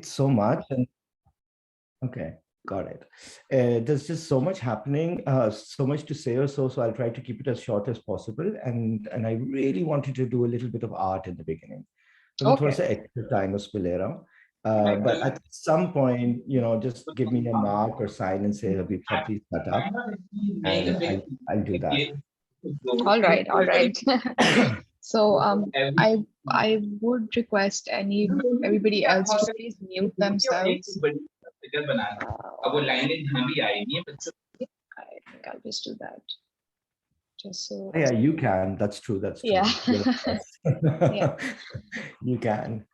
it's so much. And okay, got it. There's just so much happening, so much to say or so. So I'll try to keep it as short as possible. And I really wanted to do a little bit of art in the beginning. So I'm Okay. थोड़ा सा extra time उस पे ले रहा हूँ. Right. But at some point, just give me a mark or sign and say, Habib, please shut up, and I'll do that. All right. All right. So I would request everybody else to please mute themselves. I think I'll just do that. Just so. Yeah, you can. That's true. That's true. Yeah. Yeah. You can.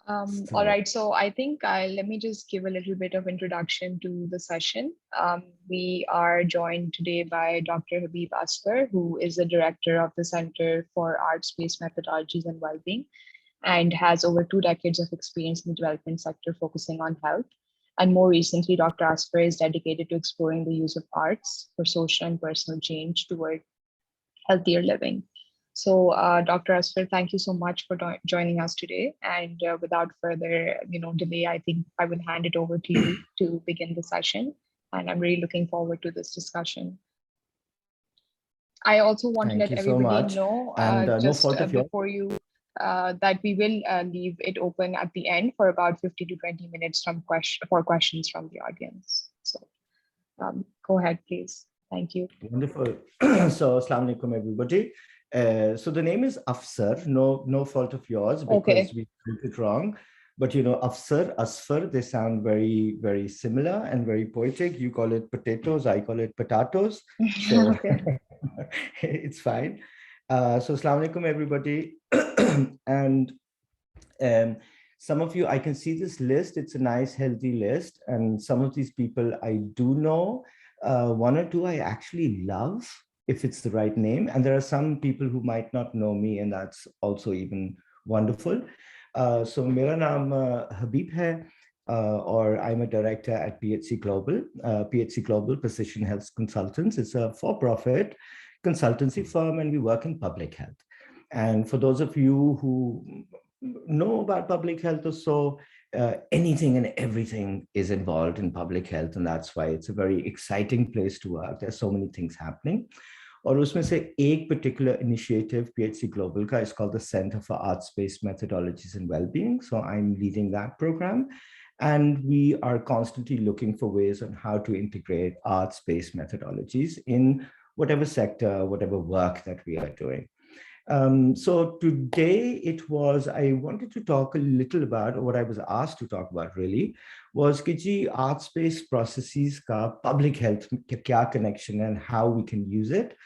All right, so I think let me just give a little bit of introduction to the session. We are joined today by Dr. Habib Afsar, who is the director of the Center for Arts-Based Methodologies and Wellbeing, and has over 2 decades of experience in the development sector focusing on health. And more recently, Dr. Afsar is dedicated to exploring the use of arts for social and personal change toward healthier living. So, Dr. Afsar, thank you so much for joining us today. And without further, delay, I think I will hand it over to you to begin the session. And I'm really looking forward to this discussion. I also want to let everybody know, before you, that we will leave it open at the end for about 15 to 20 minutes for questions from the audience. So, go ahead, please. Thank you. Wonderful. So, Assalamu alaikum, everybody. So the name is Afsar, no fault of yours, because we spelled it wrong. But Afsar, Asfar, they sound very, very similar and very poetic. You call it potatoes, I call it potatoes. So it's fine. So Assalamu alaikum, everybody. And some of you, I can see this list. It's a nice, healthy list. And some of these people I do know. 1 or 2 I actually love, if it's the right name. And there are some people who might not know me, and that's also even wonderful. So mera naam Habib hai, or I'm a director at PHC Global. PHC Global, Precision Health Consultants. It's a for-profit consultancy firm, and we work in public health. And for those of you who know about public health or so, anything and everything is involved in public health, and that's why it's a very exciting place to work. There's so many things happening. और उसमें से एक particular initiative PHC Global का is called the Center for Arts-Based Methodologies and Wellbeing. So I'm leading that program, and we are constantly looking for ways on how to integrate arts-based methodologies in whatever sector, whatever work that we are doing. So today I wanted to talk a little about, or what I was asked to talk about really, was कि arts-based processes का public health क्या connection and how we can use it.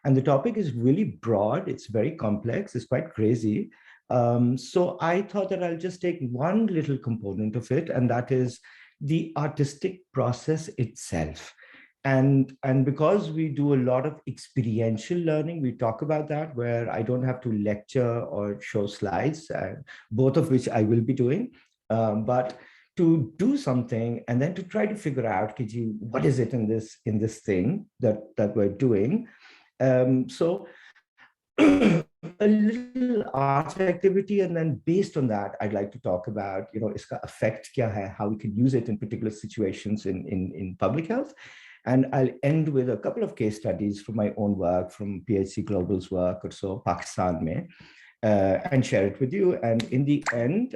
And the topic is really broad, it's very complex, it's quite crazy. So I thought that I'll just take one little component of it, and that is the artistic process itself. And because we do a lot of experiential learning, we talk about that, where I don't have to lecture or show slides, both of which I will be doing, but to do something and then to try to figure out, what is it in this thing that we're doing. So a little art activity, and then based on that, I'd like to talk about, iska effect kya hai, how we can use it in particular situations in public health. And I'll end with a couple of case studies from my own work, from PHC Global's work or so, Pakistan mein, and share it with you. And in the end,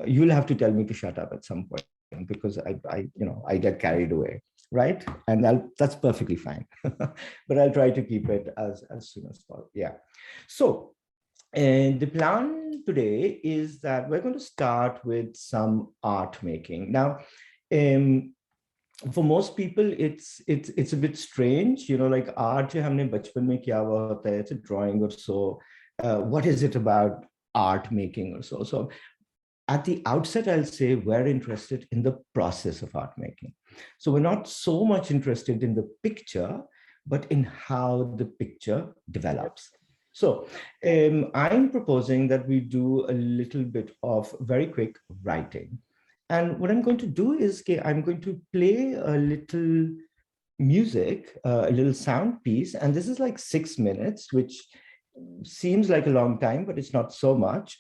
you'll have to tell me to shut up at some point, because I get carried away, right? And that's perfectly fine. But I'll try to keep it as soon as possible. Yeah. So the plan today is that we're going to start with some art making. Now, for most people, it's a bit strange, like art jo humne bachpan mein kiya hua hota hai, it's a drawing or so. What is it about art making or so? So at the outset, I'll say we're interested in the process of art making. So we're not so much interested in the picture, but in how the picture develops. So I'm proposing that we do a little bit of very quick writing. And what I'm going to do is I'm going to play a little music, a little sound piece. And this is like 6 minutes, which seems like a long time, but it's not so much.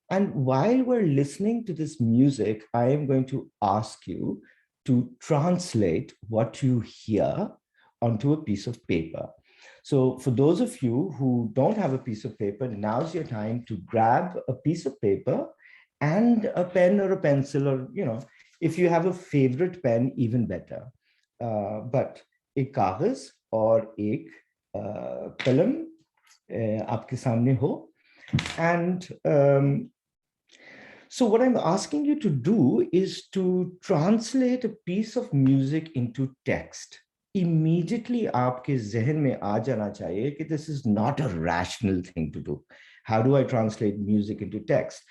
And while we're listening to this music, I am going to ask you to translate what you hear onto a piece of paper. So for those of you who don't have a piece of paper, now's your time to grab a piece of paper and a pen or a pencil, or, if you have a favorite pen, even better. But एक कागज और एक कलम आपके सामने हो. And so what I'm asking you to do is to translate a piece of music into text. Immediately आपके ज़हन में आ जाना चाहिए कि this is not a rational thing to do. How do I translate music into text?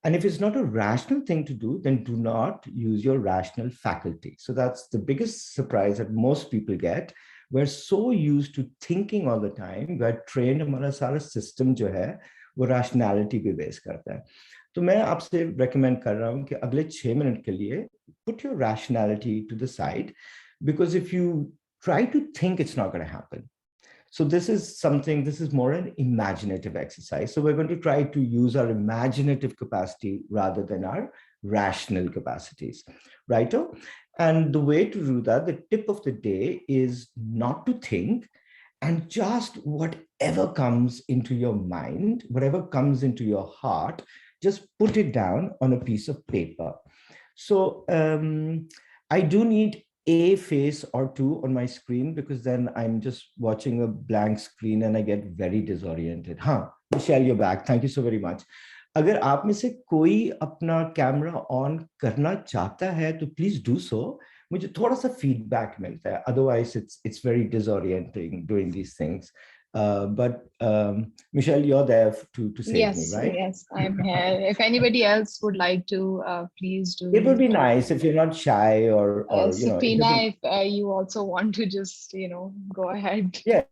And if it's not a rational thing to do, then do not use your rational faculty. So that's the biggest surprise that most people get. We're so used to thinking all the time. We're trained, हमारा सारा system जो है वो rationality पे base करता है. तो मैं आपसे recommend कर रहा हूँ कि अगले 6 मिनट के लिए put your rationality to the side, because if you try to think, it's not going to happen. So this is more an imaginative exercise. So we're going to try to use our imaginative capacity rather than our rational capacities, right? And the way to do that, the tip of the day is not to think, and just whatever comes into your mind, whatever comes into your heart, just put it down on a piece of paper. So I do need a face or two on my screen, because then I'm just watching a blank screen and I get very disoriented. Michelle, you're back. Thank you so very much. अगर आप में से कोई अपना camera on करना चाहता है तो प्लीज डू सो. मुझे थोड़ा सा फीडबैक मिलता है, otherwise it's very disorienting doing these things. But Michelle, you're there to save me, right? Yes, I'm here. If anybody else would like to, please do. It would be nice if you're not shy or Safina, if you also want to just, go ahead. Yeah,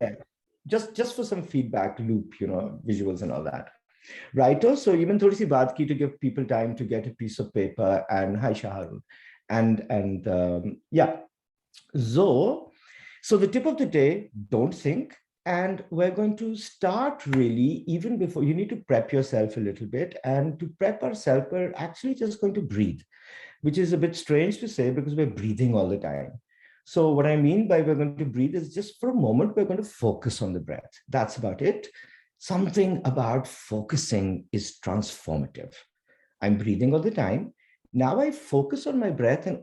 just for some feedback loop, visuals and all that. Right. So even थोड़ी सी बात की to give people time to get a piece of paper. And hi Shaharul. And yeah. So the tip of the day, don't think. And we're going to start really, even before, you need to prep yourself a little bit. And to prep ourselves, we're actually just going to breathe, which is a bit strange to say because we're breathing all the time. So what I mean by we're going to breathe is just for a moment, we're going to focus on the breath. That's about it. Something about focusing is transformative. I'm breathing all the time. Now I focus on my breath and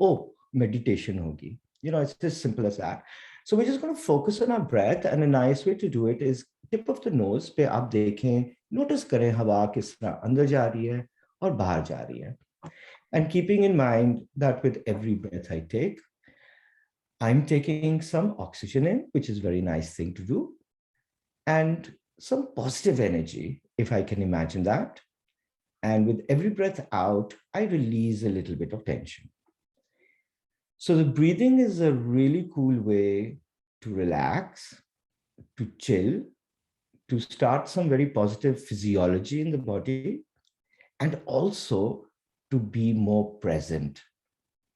meditation hogi. It's as simple as that. So we're just going to focus on our breath, and a nice way to do it is tip of the nose पे आप देखें, notice करें हवा किस तरह अंदर जा रही है और बाहर जा रही है. And keeping in mind that with every breath I take, I'm taking some oxygen in, which is a very nice thing to do, and some positive energy, if I can imagine that. And with every breath out, I release a little bit of tension. So the breathing is a really cool way to relax, to chill, to start some very positive physiology in the body, and also to be more present.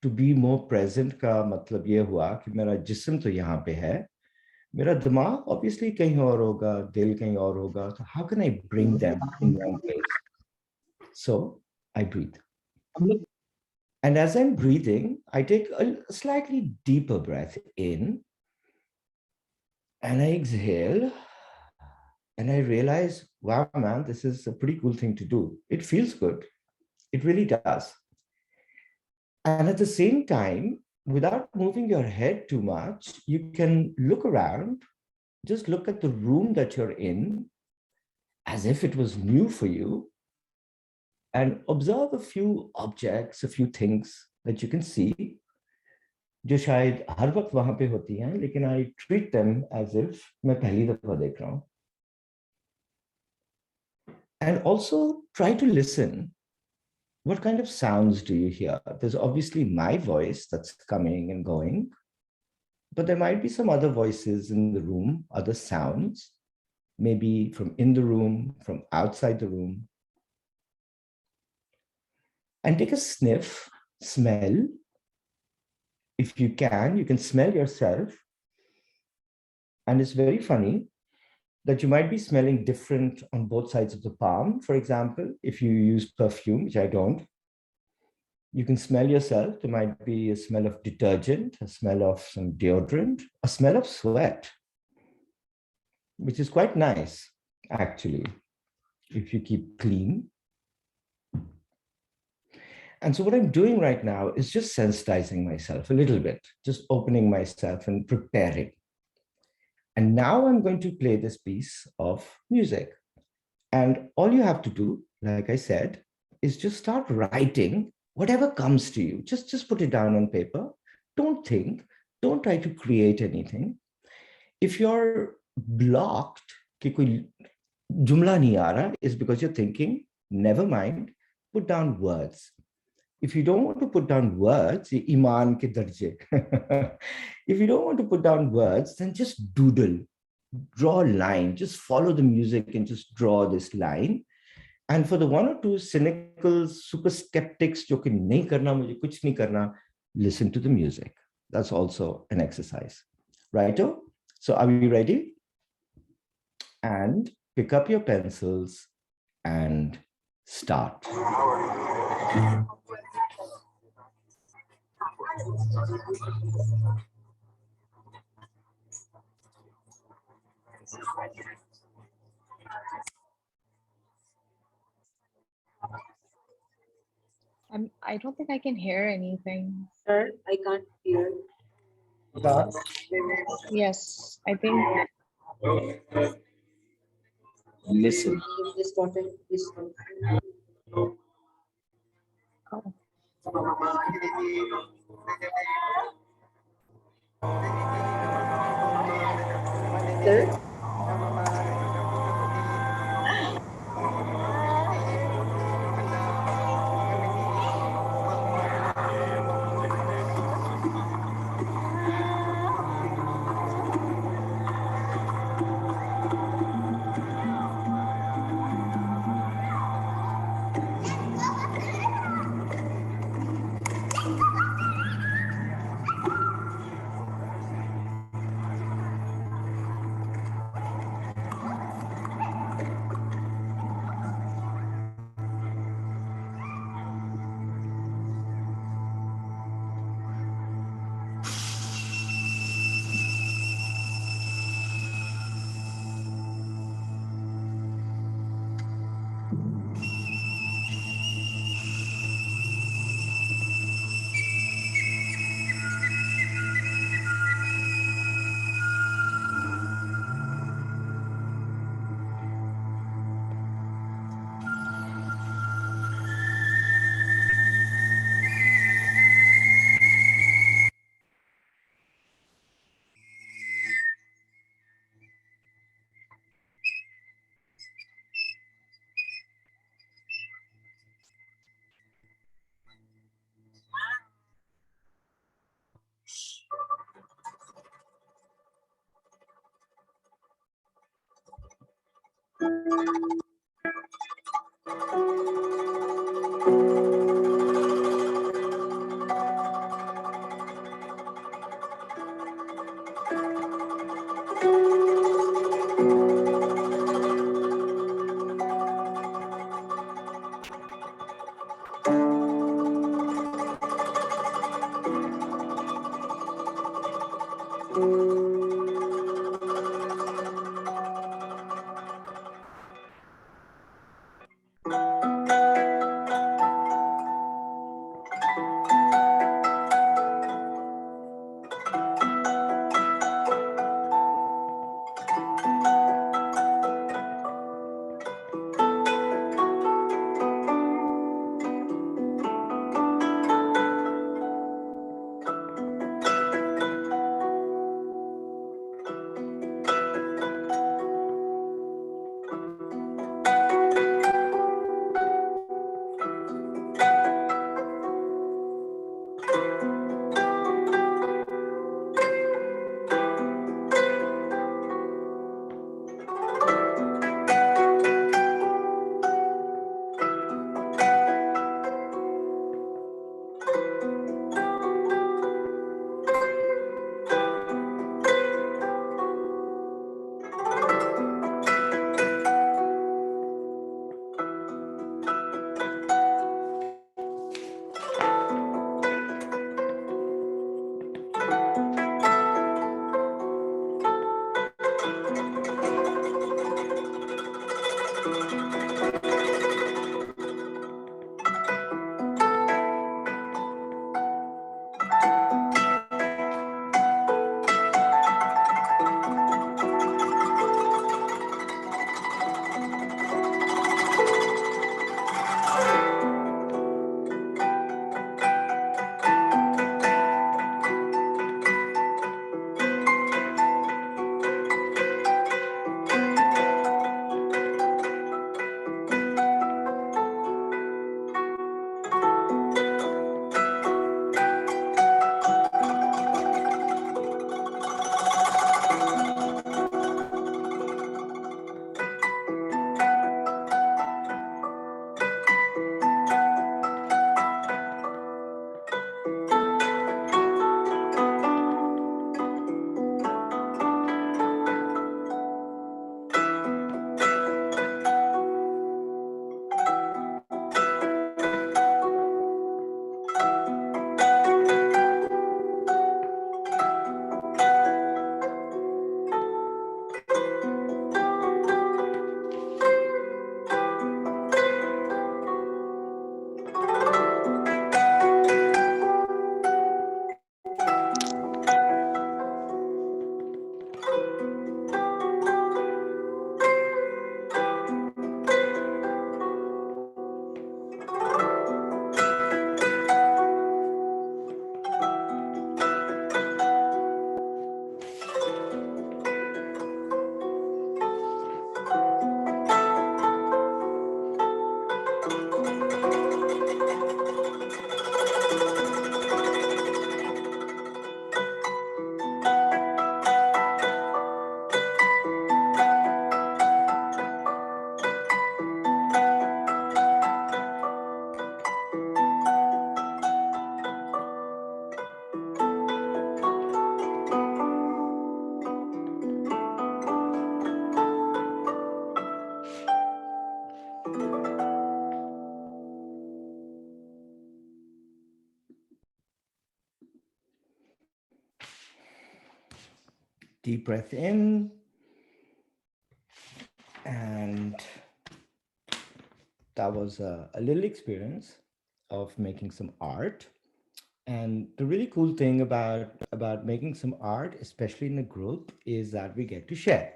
To be more present का मतलब ये हुआ कि मेरा जिस्म तो यहाँ पे है, मेरा दिमाग obviously कहीं और होगा, दिल कहीं और होगा. So how can I bring them in one place? So I breathe. And as I'm breathing, I take a slightly deeper breath in, and I exhale, and I realize, wow, man, this is a pretty cool thing to do. It feels good. It really does. And at the same time, without moving your head too much, you can look around, just look at the room that you're in as if it was new for you, and observe a few objects, a few things that you can see, जो शायद हर वक्त वहां पे होती हैं, लेकिन I treat them as if मैं पहली दफा देख रहा हूं. And also try to listen. What kind of sounds do you hear? There's obviously my voice that's coming and going, but there might be some other voices in the room, other sounds, maybe from in the room, from outside the room. And take a sniff, smell. If you can smell yourself. And it's very funny. that you might be smelling different on both sides of the palm. For example, if you use perfume, which I don't, you can smell yourself. There might be a smell of detergent, a smell of some deodorant, a smell of sweat, which is quite nice, actually, if you keep clean. And so what I'm doing right now is just sensitizing myself a little bit, just opening myself and preparing. And now I'm going to play this piece of music. And all you have to do, like I said, is just start writing whatever comes to you. Just put it down on paper. Don't think, don't try to create anything. If you're blocked, कि कोई जुमला नहीं आ रहा, is because you're thinking, never mind, put down words. If you don't want to put down words, iman ke darje. If you don't want to put down words, then just doodle, draw a line, just follow the music and just draw this line. And for the one or two cynical, super skeptics, jo ki nahi karna, mujhe kuch nahi karna, listen to the music. That's also an exercise. Righto? So are we ready? And pick up your pencils and start. I don't think I can hear anything. Sir, I can't hear. Yes, I think. Listen. Just wanted this one. Oh. Sir? Deep breath in. And that was a little experience of making some art. And the really cool thing about making some art, especially in a group, is that we get to share.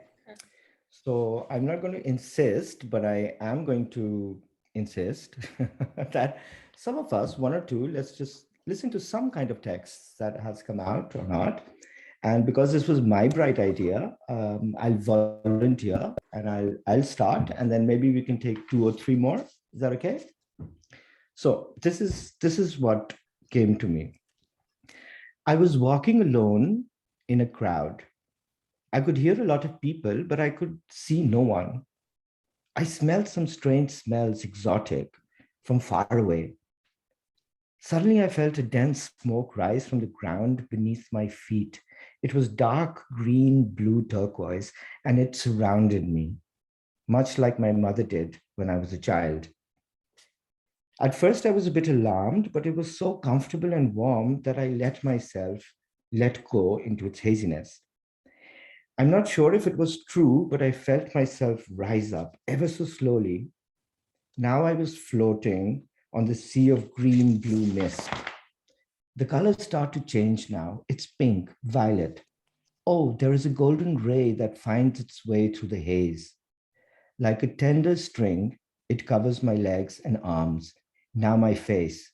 So I'm not going to insist, but I am going to insist that some of us, one or two, let's just listen to some kind of text that has come out or not. And because this was my bright idea, I'll volunteer and I'll start, and then maybe we can take 2 or 3 more. Is that okay? So this is what came to me. I was walking alone in a crowd. I could hear a lot of people, but I could see no one. I smelled some strange smells, exotic, from far away. Suddenly, I felt a dense smoke rise from the ground beneath my feet. It was dark green, blue turquoise, and it surrounded me, much like my mother did when I was a child. At first, I was a bit alarmed, but it was so comfortable and warm that I let myself let go into its haziness. I'm not sure if it was true, but I felt myself rise up ever so slowly. Now I was floating on the sea of green blue mist. The colors start to change now. It's pink, violet. Oh, there is a golden ray that finds its way through the haze. Like a tender string, it covers my legs and arms, now my face.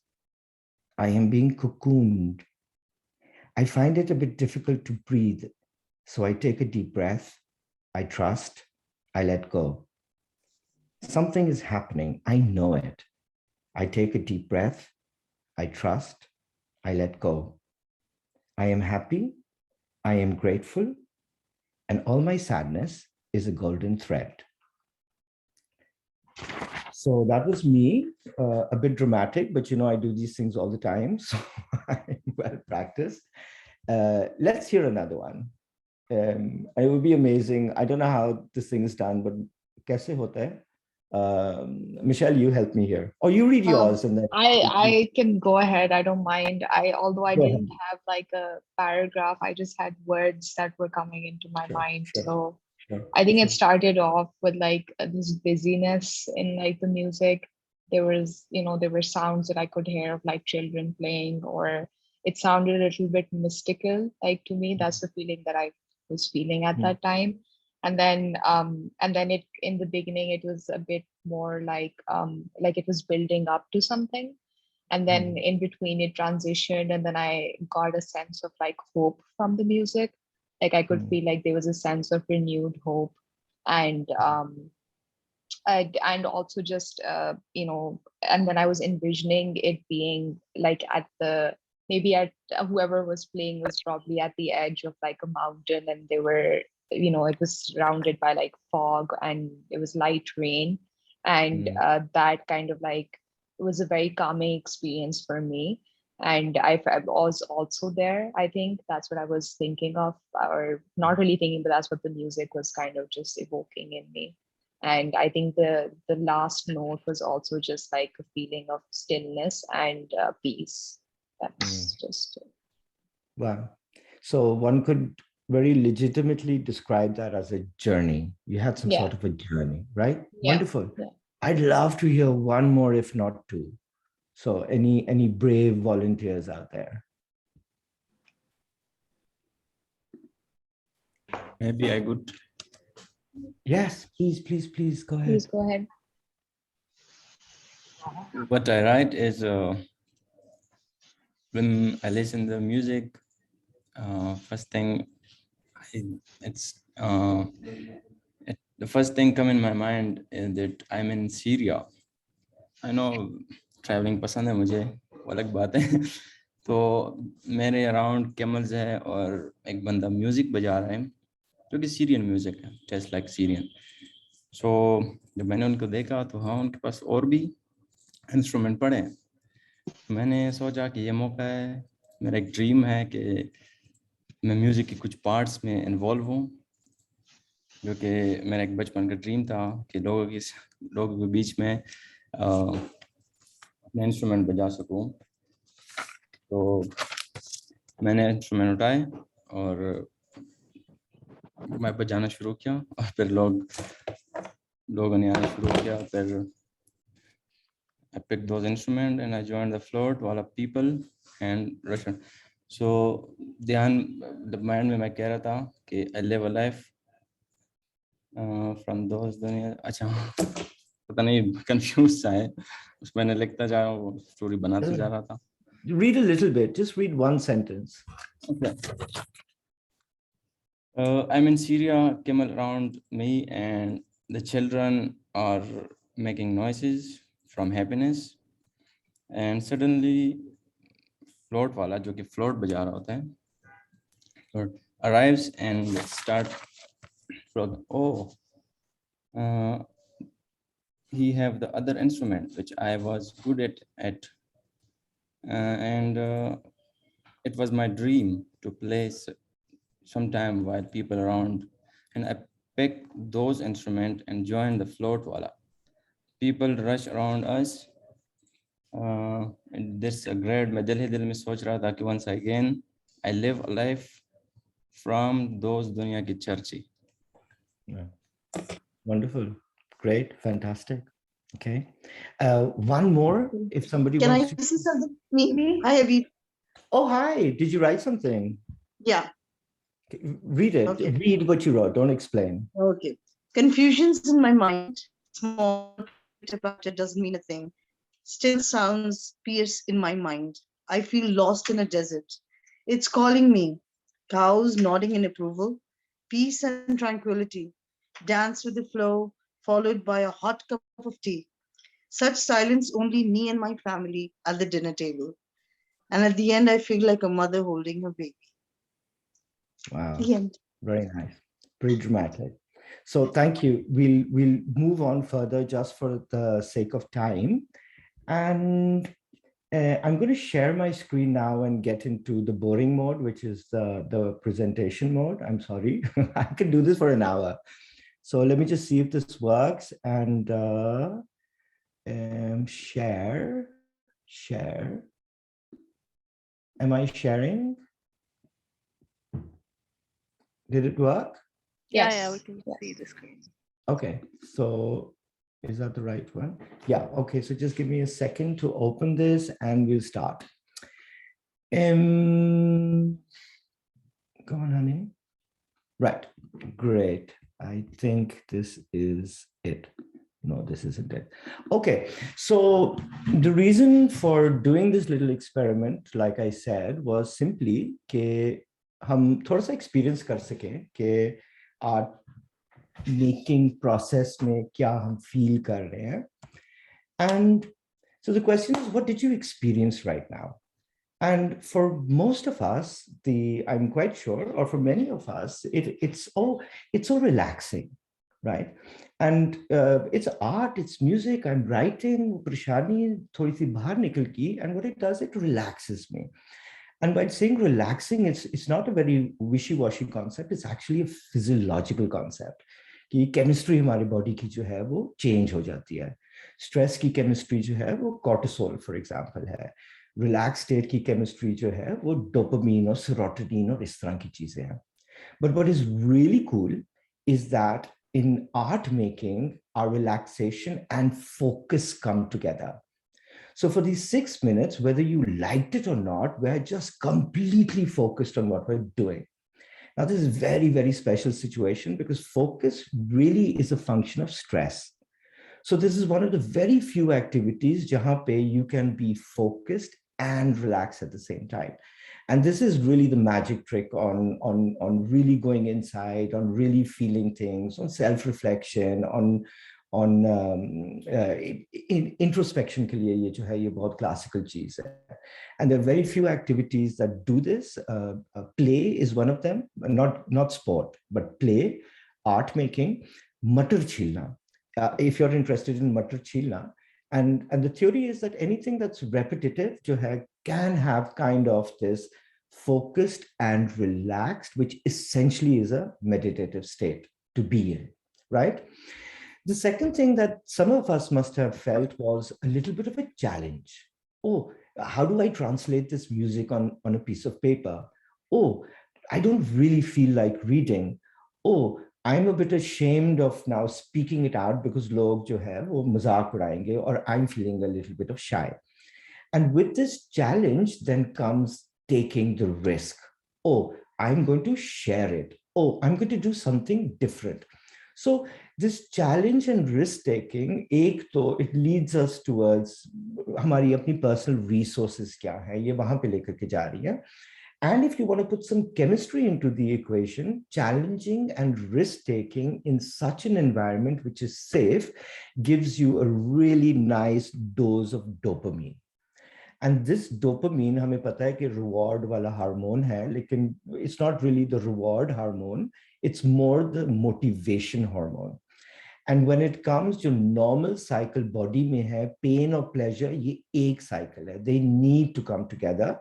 I am being cocooned. I find it a bit difficult to breathe, so I take a deep breath. I trust. I let go. Something is happening. I know it. I take a deep breath. I trust. I let go. I am happy. I am grateful. And all my sadness is a golden thread. So that was me, a bit dramatic, but I do these things all the time. So I'm well practiced. Let's hear another one. It would be amazing. I don't know how this thing is done, but kaise hota hai? Michelle, you help me here. Or you read yours and then I can go ahead. I don't mind. Although I go didn't ahead. have like a paragraph, I just had words that were coming into my mind. So I think it started off with like this busyness in like the music. There was, there were sounds that I could hear of like children playing, or it sounded a little bit mystical. Like to me, that's the feeling that I was feeling at that time. And then it in the beginning it was a bit more like it was building up to something. And then in between it transitioned, and then I got a sense of like hope from the music. Like I could feel like there was a sense of renewed hope. And and also just and then I was envisioning it being like at the maybe at whoever was playing was probably at the edge of like a mountain, and they were it was surrounded by like fog, and it was light rain. And that kind of like it was a very calming experience for me. And I was also there. I think that's what I was thinking of, or not really thinking, but that's what the music was kind of just evoking in me. And I think the last note was also just like a feeling of stillness and peace. That's just it. Wow. So one could very legitimately describe that as a journey. You had some sort of a journey, right? Yeah. Wonderful. Yeah. I'd love to hear one more, if not two. So any brave volunteers out there? Maybe I could. Yes, please go ahead. Please go ahead. What I write is when I listen to music, first thing the first thing come in my mind is that I'm in Syria. I know traveling पसंद है मुझे, वो अलग बात है. तो मेरे around camels है और एक बंदा म्यूजिक बजा रहा है जो कि सीरियन म्यूजिक है, जस्ट लाइक सीरियन. सो जब मैंने उनको देखा तो हाँ उनके पास और भी इंस्ट्रूमेंट पड़े हैं. मैंने सोचा कि ये मौका है, मेरा एक ड्रीम है कि मैं म्यूजिक के कुछ पार्ट्स में इन्वॉल्व हूँ, जो कि मेरा एक बचपन का ड्रीम था कि लोगों के बीच में अपने इंस्ट्रूमेंट बजा सकूं. तो मैंने इंस्ट्रूमेंट उठाए और मैं पर जाना शुरू किया और फिर लोगों ने आना शुरू किया फिर I picked those instruments and I joined the float while people and Russian. So ध्यान mind में मैं कह रहा था कि I live a life from those दुनिया अच्छा पता नहीं confused सा है उसमें मैंने लिखता जा रहा हूँ स्टोरी बनाते जा रहा था. Read a little bit, just read one sentence. Okay. I'm in Syria, came around me and the children are making noises from happiness and suddenly float wala जो कि float बजा रहा होता है float arrives and start float. Oh, he have the other instrument which I was good at and it was my dream to play sometime while people around and I picked those instruments and joined the float wala. People rush around us. And this a great मैं दिल ही दिल में सोच रहा था कि once again I live a life from those दुनिया की चर्ची. Wonderful, great, fantastic. Okay, one more if somebody Can wants I to say something? Me? Hi, Habib. Oh, hi, did you write something? Yeah. Read it. Okay. Read what you wrote, don't explain. Okay. Confusions in my mind. Small about it doesn't mean a thing. Still sounds fierce in my mind. I feel lost in a desert. It's calling me. Cows nodding in approval. Peace and tranquility. Dance with the flow, followed by a hot cup of tea. Such silence only me and my family at the dinner table. And at the end, I feel like a mother holding her baby. Wow, The end. very nice, pretty dramatic. So thank you. We'll move on further just for the sake of time. And I'm going to share my screen now and get into the boring mode, which is the presentation mode. I'm sorry, I can do this for an hour. So let me just see if this works and share. Am I sharing? Did it work? Yes. Yeah, we can see the screen. Okay, so is that the right one? Yeah, okay, so just give me a second to open this and we'll start. Go on, honey. Right, great. I think this is it. No, this isn't it. Okay, so the reason for doing this little experiment, like I said, was simply कि हम थोड़ा सा experience कर सकें कि art making process में क्या हम feel कर रहे हैं. And so the question is, what did you experience right now? And for most of us, I'm quite sure, or for many of us, it's so relaxing, right? And it's art, it's music, I'm writing, prashani, thodi si bahar nikal ki, and what it does, it relaxes me. And by saying relaxing, it's not a very wishy-washy concept, it's actually a physiological concept. कि chemistry हमारी body की जो है वो change हो जाती है. Stress की chemistry जो है वो cortisol, for example, है. Relaxed state की chemistry जो है वो dopamine और serotonin और इस तरह की चीजें हैं. But what is really cool is that in art making, our relaxation and focus come together. So for these 6 minutes, whether you liked it or not, we're just completely focused on what we're doing. Now, this is a very, very special situation because focus really is a function of stress. So this is one of the very few activities jahan pe you can be focused and relaxed at the same time. And this is really the magic trick on really going inside, on really feeling things, on self-reflection, on introspection के लिए ये जो है ये बहुत classical चीज है. And there are very few activities that do this. Play is one of them, not sport, but play, art making, matar chilna. If you're interested in matar chilna, and the theory is that anything that's repetitive जो है can have kind of this focused and relaxed, which essentially is a meditative state to be in, right? The second thing that some of us must have felt was a little bit of a challenge. Oh, how do I translate this music on a piece of paper? Oh, I don't really feel like reading. oh, I'm a bit ashamed of now speaking it out because log jo hai wo mazak udayenge, or I'm feeling a little bit of shy. And with this challenge then comes taking the risk. Oh, I'm going to share it. Oh, I'm going to do something different. So this challenge and risk taking, एक तो it leads us towards हमारी अपनी personal resources क्या है, ये वहां पे लेकर के जा रही है. And if you want to put some chemistry into the equation, challenging and risk taking in such an environment which is safe gives you a really nice dose of dopamine. And this dopamine, हमें पता है कि reward वाला hormone है, लेकिन it's not really the reward hormone, it's more the motivation hormone. And when it comes to normal cycle body में है, pain or pleasure, ये एक cycle है. They need to come together.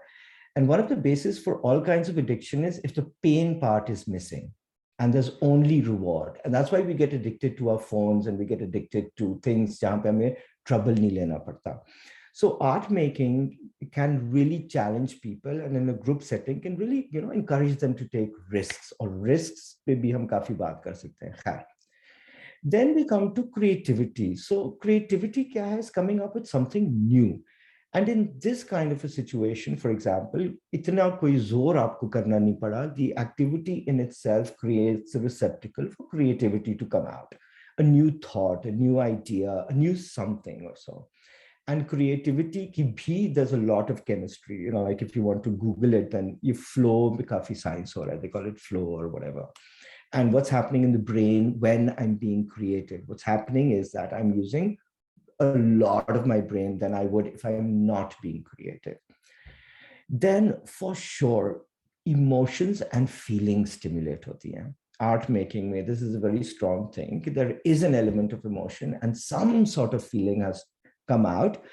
And one of the bases for all kinds of addiction is if the pain part is missing and there's only reward. And that's why we get addicted to our phones and we get addicted to things जहाँ पे हमें trouble नहीं लेना पड़ता. So art making can really challenge people, and in a group setting can really, encourage them to take risks, or risks पे भी हम काफी बात कर सकते हैं. खैर. Then we come to creativity. So creativity क्या है? Is coming up with something new. And in this kind of a situation, for example, इतना कोई जोर आपको करना नहीं पड़ा. The activity in itself creates a receptacle for creativity to come out. A new thought, a new idea, a new something or so. And creativity ki bhi, there's a lot of chemistry. Like if you want to Google it, then you flow में काफी science हो रहा है. They call it flow or whatever. And what's happening in the brain when I'm being creative? What's happening is that I'm using a lot of my brain than I would if I'm not being creative. Then for sure, emotions and feelings stimulate hoti hain. Art making mein, this is a very strong thing. There is an element of emotion and some sort of feeling has come out.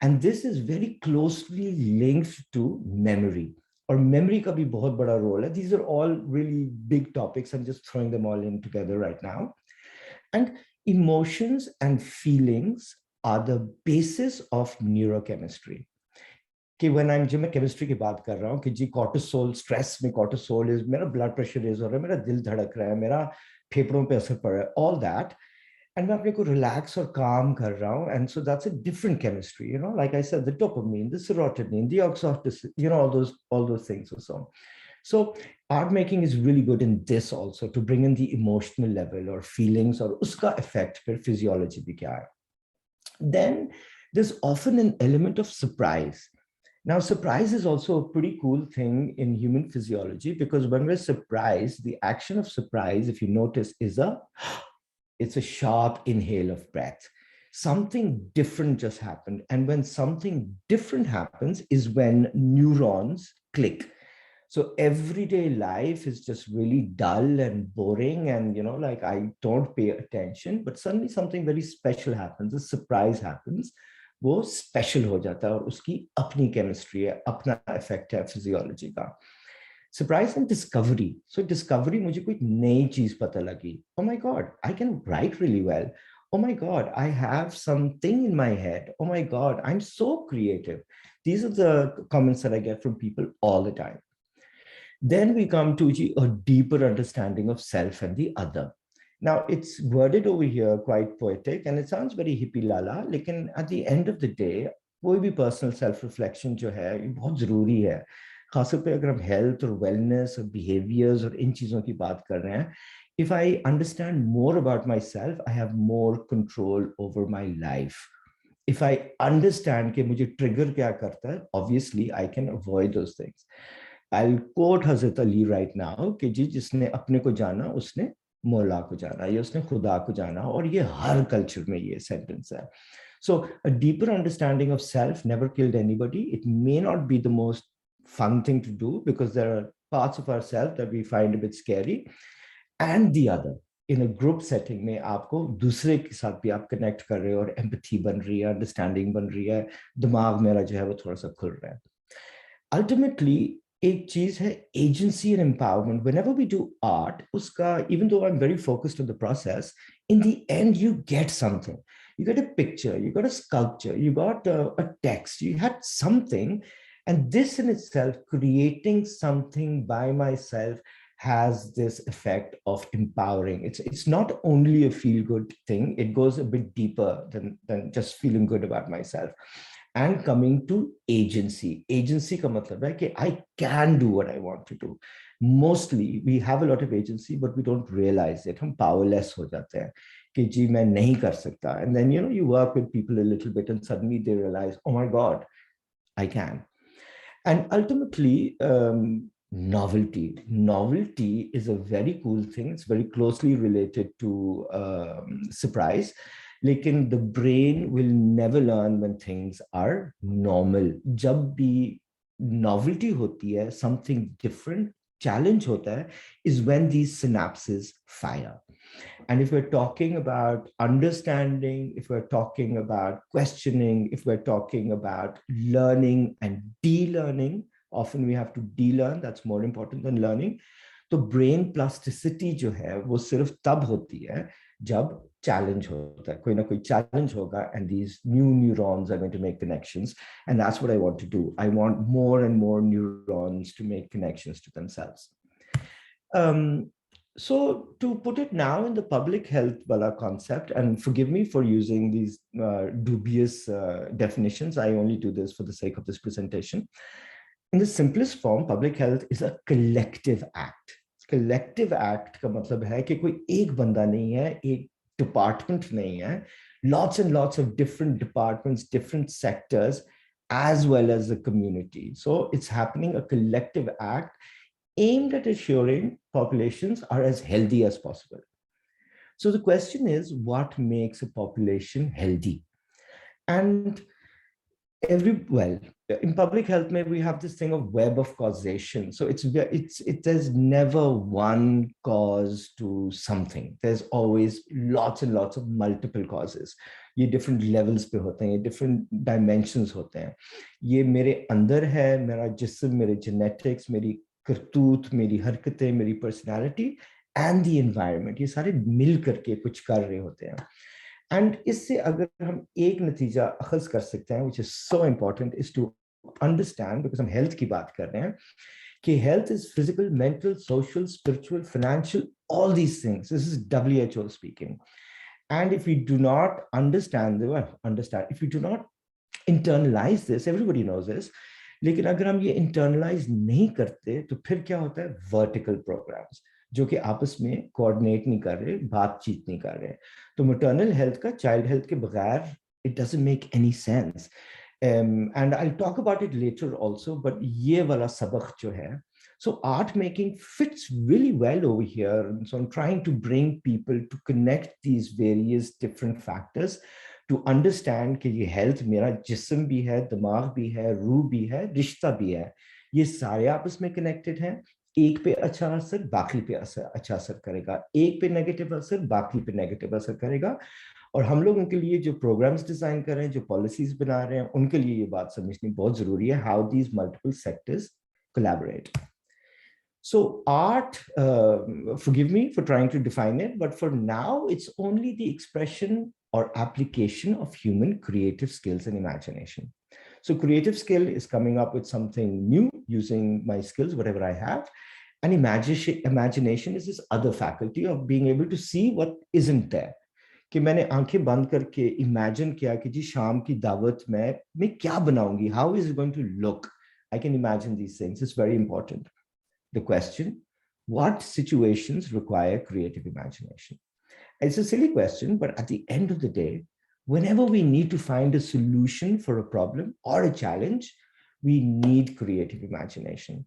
And this is very closely linked to memory. Or memory ka bhi bahut bada role hai. These are all really big topics. I'm just throwing them all in together right now. And emotions and feelings are the basis of neurochemistry. कि when I'm जब मैं chemistry की बात कर रहा हूँ कि जी cortisol, stress में cortisol is, मेरा blood pressure raise हो रहा है, मेरा दिल धड़क रहा है, मेरा फेफड़ों पे असर पड़ रहा है, all that, and मैं अपने को relax और calm कर रहा हूँ, and so that's a different chemistry, like I said, the dopamine, the serotonin, the oxytocin, all those things or so. So art making is really good in this also, to bring in the emotional level or feelings or uska effect per physiology bhi kya hai. Then there's often an element of surprise. Now, surprise is also a pretty cool thing in human physiology, because when we're surprised, the action of surprise, if you notice, it's a sharp inhale of breath. Something different just happened. And when something different happens is when neurons click. So everyday life is just really dull and boring, and like I don't pay attention, but suddenly something very special happens, a surprise happens, वो special हो जाता है और उसकी अपनी chemistry है, अपना effect है physiology का. Surprise and discovery. So discovery, मुझे कोई नई चीज पता लगी. Oh my God, I can write really well. Oh my God, I have something in my head. Oh my God, I'm so creative. These are the comments that I get from people all the time. Then we come to a deeper understanding of self and the other. Now, it's worded over here quite poetic and it sounds very hippie lala, lekin at the end of the day, कोई भी personal self-reflection जो है, ये बहुत ज़रूरी है. खासकर पे अगर हम health or wellness or behaviors और इन चीज़ों की बात कर रहे हैं, if I understand more about myself, I have more control over my life. If I understand कि मुझे trigger क्या करता है, obviously I can avoid those things. I'll quote Hazrat Ali right now कि जी जिसने अपने को जाना उसने मौला को जाना, या उसने खुदा को जाना, और ये हर कल्चर में ये सेंटेंस है. So a deeper understanding of self never killed anybody. It may not be the most fun thing to do because there are parts of ourselves that we find a bit scary, and the other. In a group setting में आपको दूसरे के साथ भी आप connect कर रहे हो और empathy बन रही है, understanding बन रही है, दिमाग मेरा जो है वो थोड़ा सा खुल रहा है. Ultimately, एक चीज है agency and empowerment. Whenever we do art, उसका, even though I'm very focused on the process, in the end you get something. You get a picture, you got a sculpture, you got a text, you had something, and this in itself, creating something by myself, has this effect of empowering. It's not only a feel-good thing, it goes a bit deeper than just feeling good about myself. And coming to agency. Agency ka matlab hai ki I can do what I want to do. Mostly we have a lot of agency, but we don't realize it. Hum powerless ho jate hain कि जी मैं नहीं कर सकता. And then, you work with people a little bit and suddenly they realize, oh my God, I can. And ultimately, novelty. Novelty is a very cool thing. It's very closely related to surprise. Lekin the brain will never learn when things are normal. Jab bhi novelty hoti hai, something different, challenge hota hai, is when these synapses fire. And if we're talking about understanding, if we're talking about questioning, if we're talking about learning and de-learning, often we have to de-learn, that's more important than learning. तो brain plasticity जो है वो सिर्फ तब होती है जब challenge होता है, कोई ना कोई challenge होगा, and these new neurons are going to make connections, and that's what I want to do. I want more and more neurons to make connections to themselves. So to put it now in the public health wala concept, and forgive me for using these dubious definitions, I only do this for the sake of this presentation. In the simplest form, public health is a collective act. Collective act का मतलब है कि कोई एक बंदा नहीं है, एक department नहीं है, lots and lots of different departments, different sectors, as well as the community. So it's happening, a collective act aimed at assuring populations are as healthy as possible. So the question is, what makes a population healthy? And in public health, maybe we have this thing of web of causation. So there's never one cause to something. There's always lots and lots of multiple causes. ये different levels पे होते हैं, different dimensions होते हैं. ये मेरे अंदर है, मेरा जिस्म, मेरे genetics, मेरी करतूत, मेरी हरकतें, मेरी personality, and the environment. ये सारे मिल करके कुछ कर रहे होते हैं. And इससे अगर हम एक नतीजा अखज़ कर सकते हैं, which is so important, is to understand, because हम health की बात कर रहे हैं, कि health is physical, mental, social, spiritual, financial, all these things. This is WHO speaking. And if we do not understand, if we do not internalize this, everybody knows this, लेकिन अगर हम ये internalize नहीं करते, तो फिर क्या होता है? Vertical programs, जो कि आपस में coordinate नहीं कर रहे, बातचीत नहीं कर रहे. तो maternal health का child health के बगैर, it doesn't make any sense. And I'll talk about it later also, but ये वाला सबक जो है, so art making fits really well over here. And so I'm trying to bring people to connect these various different factors to understand कि ये health मेरा जिस्म भी है, दिमाग भी है, रूह भी है, रिश्ता भी है. ये सारे आपस में connected हैं. एक पे अच्छा असर बाकी पे अच्छा असर करेगा, एक पे नेगेटिव असर बाकी पे नेगेटिव असर करेगा. और हम लोग उनके लिए जो प्रोग्राम्स डिजाइन कर रहे हैं, जो पॉलिसीज बना रहे हैं, उनके लिए ये बात समझनी बहुत जरूरी है, how these multiple sectors collaborate. So art, forgive me for trying to define it, but for now it's only the expression or application of human creative skills and imagination. So creative skill is coming up with something new using my skills, whatever I have. And imagination is this other faculty of being able to see what isn't there. कि मैंने आंखें बंद करके imagine किया कि जी शाम की दावत में मैं क्या बनाऊंगी, how is it going to look? I can imagine these things. It's very important. The question, what situations require creative imagination? It's a silly question, but at the end of the day, whenever we need to find a solution for a problem or a challenge, we need creative imagination.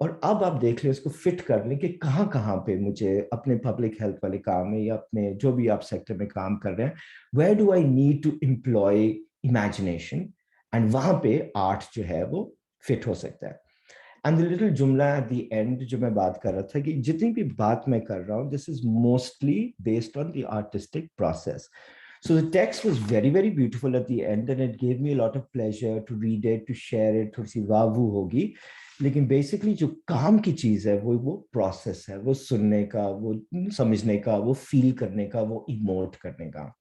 और अब आप देख लें, इसको fit कर लें कि कहाँ पे मुझे अपने पब्लिक हेल्थ वाले काम में या अपने जो भी आप सेक्टर में काम कर रहे हैं, where do I need to employ imagination? And वहाँ पे आर्ट जो है वो फिट हो सकता है. And the little jumla at the end जो मैं बात कर रहा था कि जितनी भी बात मैं कर रहा हूँ, this is mostly based on the artistic process. So the text was very, very beautiful at the end, and it gave me a lot of pleasure to read it, to share it. थोड़ी सी वावू होगी, लेकिन basically जो काम की चीज़ है वो process है, वो सुनने का, वो समझने का, वो feel करने का, वो emote करने का.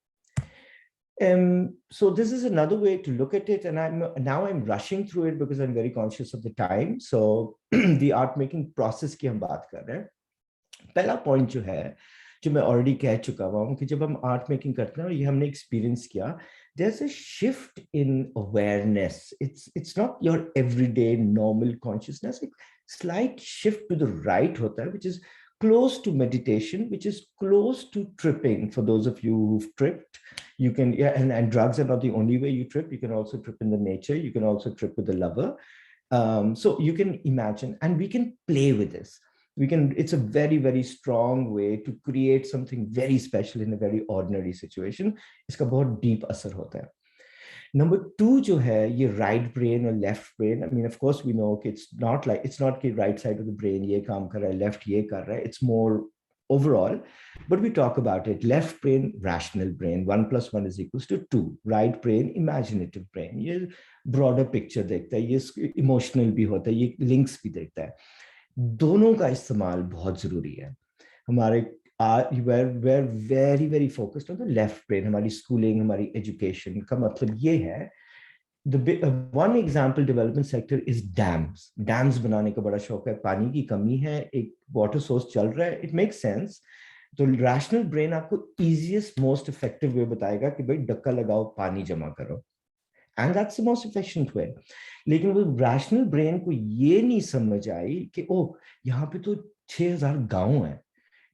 So this is another way to look at it, and I'm rushing through it because I'm very conscious of the time. So the art making process की हम बात कर रहे हैं. पहला पॉइंट जो है, जो मैं ऑलरेडी कह चुका हूँ कि जब हम आर्ट मेकिंग करते हैं और ये हमने एक्सपीरियंस किया, there's a shift in awareness. It's not your everyday normal consciousness. A slight shift to the right hota hai, which is close to meditation, which is close to tripping. For those of you who've tripped, you can, yeah, and drugs are not the only way you trip. You can also trip in the nature. You can also trip with a lover. So you can imagine, and we can play with this. We can, it's a very, very strong way to create something very special in a very ordinary situation. इसका बहुत deep असर होता है. Number two जो है ये right brain और left brain. I mean, of course, we know कि it's not कि right side of the brain ये काम कर रहा है, left ये कर रहा है. It's more overall, but we talk about it. Left brain, rational brain, 1 + 1 = 2. Right brain, imaginative brain. ये broader picture देखता है, ये emotional भी होता है, ये links भी देखता है. दोनों का इस्तेमाल बहुत जरूरी है. हमारे we're very very focused on the left brain. हमारी schooling, हमारी education का मतलब ये है. One example development sector is dams. Dams बनाने का बड़ा शौक है. पानी की कमी है, एक water source चल रहा है. It makes sense. तो rational brain आपको easiest most effective way बताएगा कि भाई डक्का लगाओ, पानी जमा करो. And that's the most efficient way. लेकिन वो rational brain को ये नहीं समझ आई कि ओ यहाँ पे तो 6000 गांव हैं,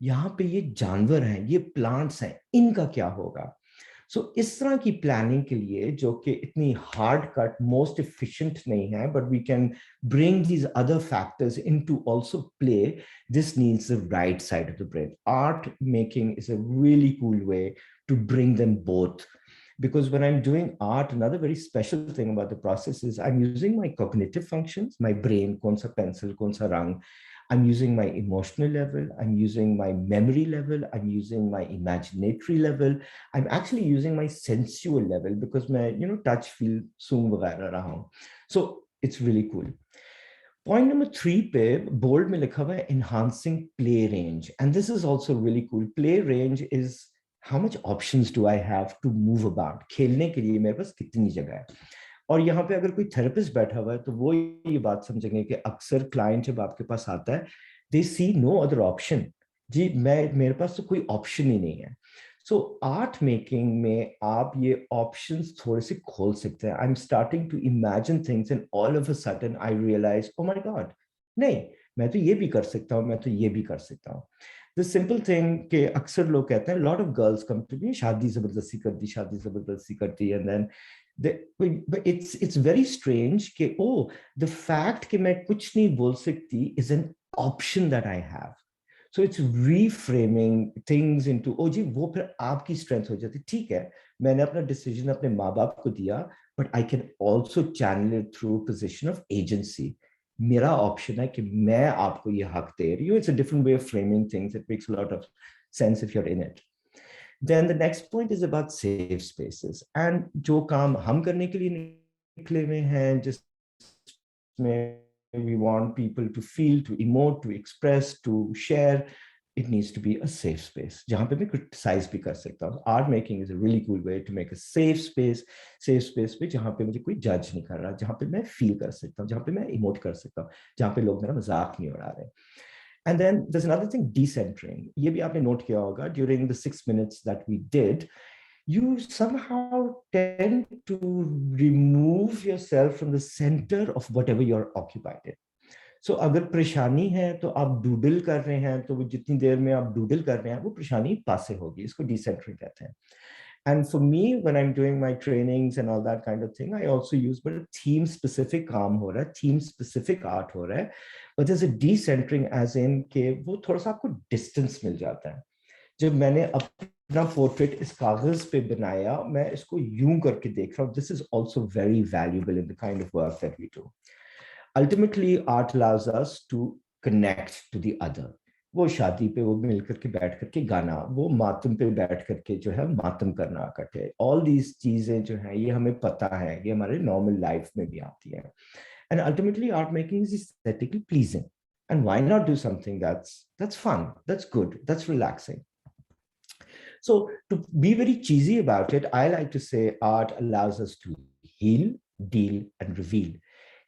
यहाँ पे ये जानवर हैं, ये प्लांट्स हैं, इनका क्या होगा. सो इस तरह की प्लानिंग के लिए जो कि इतनी हार्ड कट मोस्ट एफिशिएंट नहीं है, but we can bring these other factors into also play, this needs the right side of the brain. Art making is a really cool way to bring them both. Because when I'm doing art, another very special thing about the process is I'm using my cognitive functions, my brain, kaun sa pencil, kaun sa rang. I'm using my emotional level, I'm using my memory level, I'm using my imaginatory level, I'm actually using my sensual level because my, touch, feel, soong वगैरह रहा हूँ. So it's really cool. Point number 3 पे bold में लिखा हुआ है enhancing play range, and this is also really cool. Play range is how much options do I have to move about. खेलने के लिए मेरे पास कितनी जगह है. और यहाँ पे अगर कोई थेरेपिस्ट बैठा हुआ है तो वो ये बात समझेंगे कि अक्सर क्लाइंट जब आपके पास आता है, they see no other option. जी मेरे पास तो कोई ऑप्शन ही नहीं है. So art making में आप ये options थोड़े से खोल सकते हैं. I'm starting to imagine things and all of a sudden I realize, oh my God, नहीं, मैं तो ये भी कर सकता हूँ, मैं तो ये भी कर सकता हूँ. The simple thing कि अक्सर लोग कहते हैं, lot of girls come to me, शादी ज़बरदस्ती कर दी, and then but it's very strange कि the fact कि मैं कुछ नहीं बोल सकती is an option that I have. So it's reframing things into जी वो फिर आपकी strength हो जाती. ठीक है, मैंने अपना decision अपने माँ बाप को दिया, but I can also channel it through a position of agency. मेरा ऑप्शन है कि मैं आपको ये हक दे रही हूँ. It's a different way of framing things. It makes a lot of sense if you're in it. Then the next point is about safe spaces. And जो काम हम करने के लिए निकले हुए हैं, जिसमें we want people to feel, to emote, to express, to share, it needs to be a safe space. जहाँ पे मैं criticize भी कर सकता हूँ. Art making is a really cool way to make a safe space पे जहाँ पे मुझे कोई judge नहीं कर रहा, जहाँ पे मैं feel कर सकता हूँ, जहाँ पे मैं emote कर सकता हूँ, जहाँ पे लोग मेरा मजाक नहीं उड़ा रहे. And then there's another thing, decentering. ये भी आपने note किया होगा, during the 6 minutes that we did, you somehow tend to remove yourself from the center of whatever you're occupied in. So अगर परेशानी है तो आप डूडल कर रहे हैं, तो वो जितनी देर में आप डूडल कर रहे हैं वो परेशानी पास से होगी. इसको decentering कहते हैं. And for me, when I'm doing my trainings and all that kind of thing, I also use but theme specific काम हो रहा है, theme specific art हो रहा है, but there's a decentering as in कि वो थोड़ा सा आपको distance मिल जाता है. जब मैंने अपना पोर्ट्रेट इस कागज पे बनाया, मैं इसको यूं करके देख रहा हूँ. This is also very valuable in the kind of work that we do. Ultimately, art allows us to connect to the other. वो शादी पे वो मिल करके बैठ करके गाना, वो मातम पे बैठ करके जो है मातम करना इकट्ठे. All these चीजें जो हैं ये हमें पता है, ये हमारे normal life में भी आती है. And ultimately, art making is aesthetically pleasing. And why not do something that's fun, that's good, that's relaxing? So to be very cheesy about it, I like to say art allows us to heal, deal, and reveal.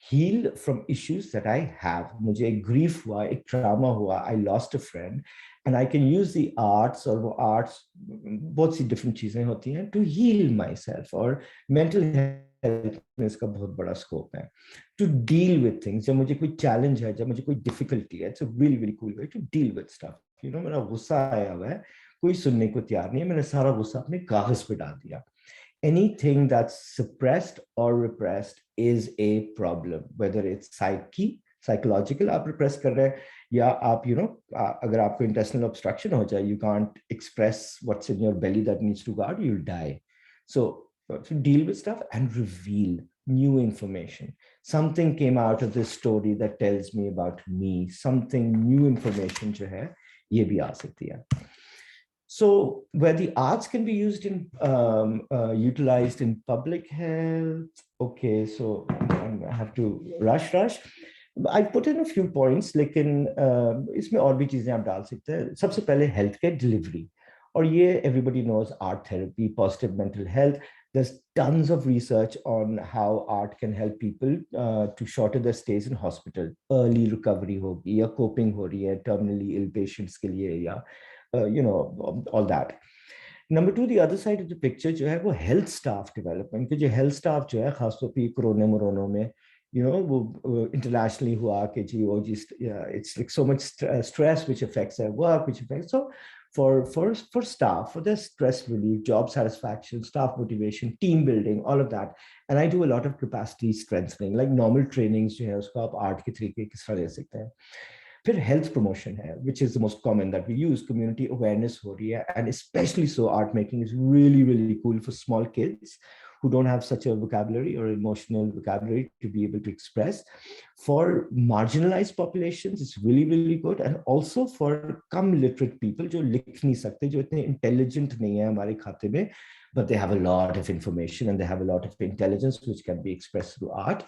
heal from issues that I have. मुझे एक grief हुआ, एक trauma हुआ, I lost a friend, and I can use the arts, और वो arts बहुत सी different चीजें होती हैं to heal myself. और mental health में इसका बहुत बड़ा scope है to deal with things. जब मुझे कोई challenge है, जब मुझे कोई difficulty है, it's a really really cool way to deal with stuff. You know, मेरा गुस्सा आया हुआ है, कोई सुनने को तैयार नहीं है, मैंने सारा गुस्सा अपने कागज पे डाल दिया. Anything that's suppressed or repressed is a problem, whether it's psychological आप repress कर रहे हैं, या आप अगर आपको intestinal obstruction हो जाए, you can't express what's in your belly that needs to go out, you'll die. So to deal with stuff and reveal new information. Something came out of this story that tells me about me. Something new information जो है ये भी आ सकती है. So where the arts can be used in utilized in public health. Okay, so I have to rush. I put in a few points, लेकिन इसमें और भी चीजें आप डाल सकते हैं. सबसे पहले healthcare delivery, और ये everybody knows art therapy, positive mental health. There's tons of research on how art can help people to shorten their stays in hospital. Early recovery होगी या coping हो रही है terminally ill patients के लिए, या all that. Number two, the other side of the picture जो है वो health staff development, कि जो health staff जो है खासतौर पे कोरोना मोरोना में वो internationally हुआ कि जी वो जी it's like so much stress which affects their work, which affects, so for staff, for their stress relief, job satisfaction, staff motivation, team building, all of that. And I do a lot of capacity strengthening, like normal trainings जो है उसको आप art के तरीके किस तरह ले सकते हैं. फिर health promotion है, which is the most common that we use. Community awareness हो रही है, and especially so art making is really really cool for small kids who don't have such a vocabulary or emotional vocabulary to be able to express. For marginalized populations, it's really really good, and also for come literate people जो लिख नहीं सकते, जो इतने intelligent नहीं है हमारे खाते में, but they have a lot of information and they have a lot of intelligence which can be expressed through art.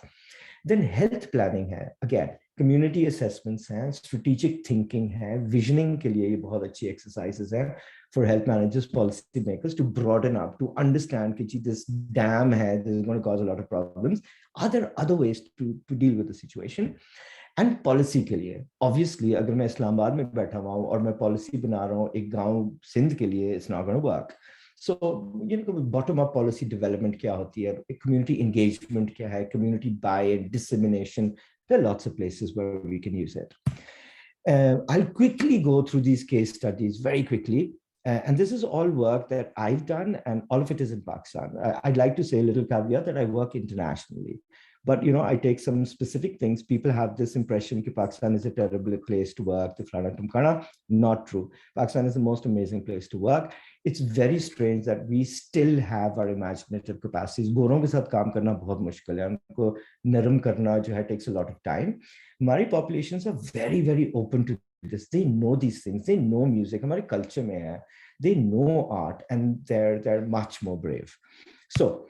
Then health planning है, again community assessments हैं, strategic thinking है, visioning के लिए ये बहुत अच्छी exercises हैं for health managers, policy makers to broaden up, to understand कि this dam है, this is going to cause a lot of problems. Are there other ways to deal with the situation? And policy के लिए, obviously अगर मैं इस्लामाबाद में बैठा हुआ हूँ और मैं policy बना रहा हूँ एक गांव सिंध के लिए, it's not going to work. So, bottom up policy development क्या होती है, community engagement क्या है, community buy-in, dissemination. There are lots of places where we can use it. I'll quickly go through these case studies very quickly. And this is all work that I've done, and all of it is in Pakistan. I'd like to say a little caveat that I work internationally. But, I take some specific things. People have this impression that Pakistan is a terrible place to work. Not true. Pakistan is the most amazing place to work. It's very strange that we still have our imaginative capacities. गोरों के साथ काम करना बहुत मुश्किल है. उनको नरम करना जो है takes a lot of time. हमारी populations are very, very open to this. They know these things. They know music. हमारे culture में है. They know art, and they're much more brave. So,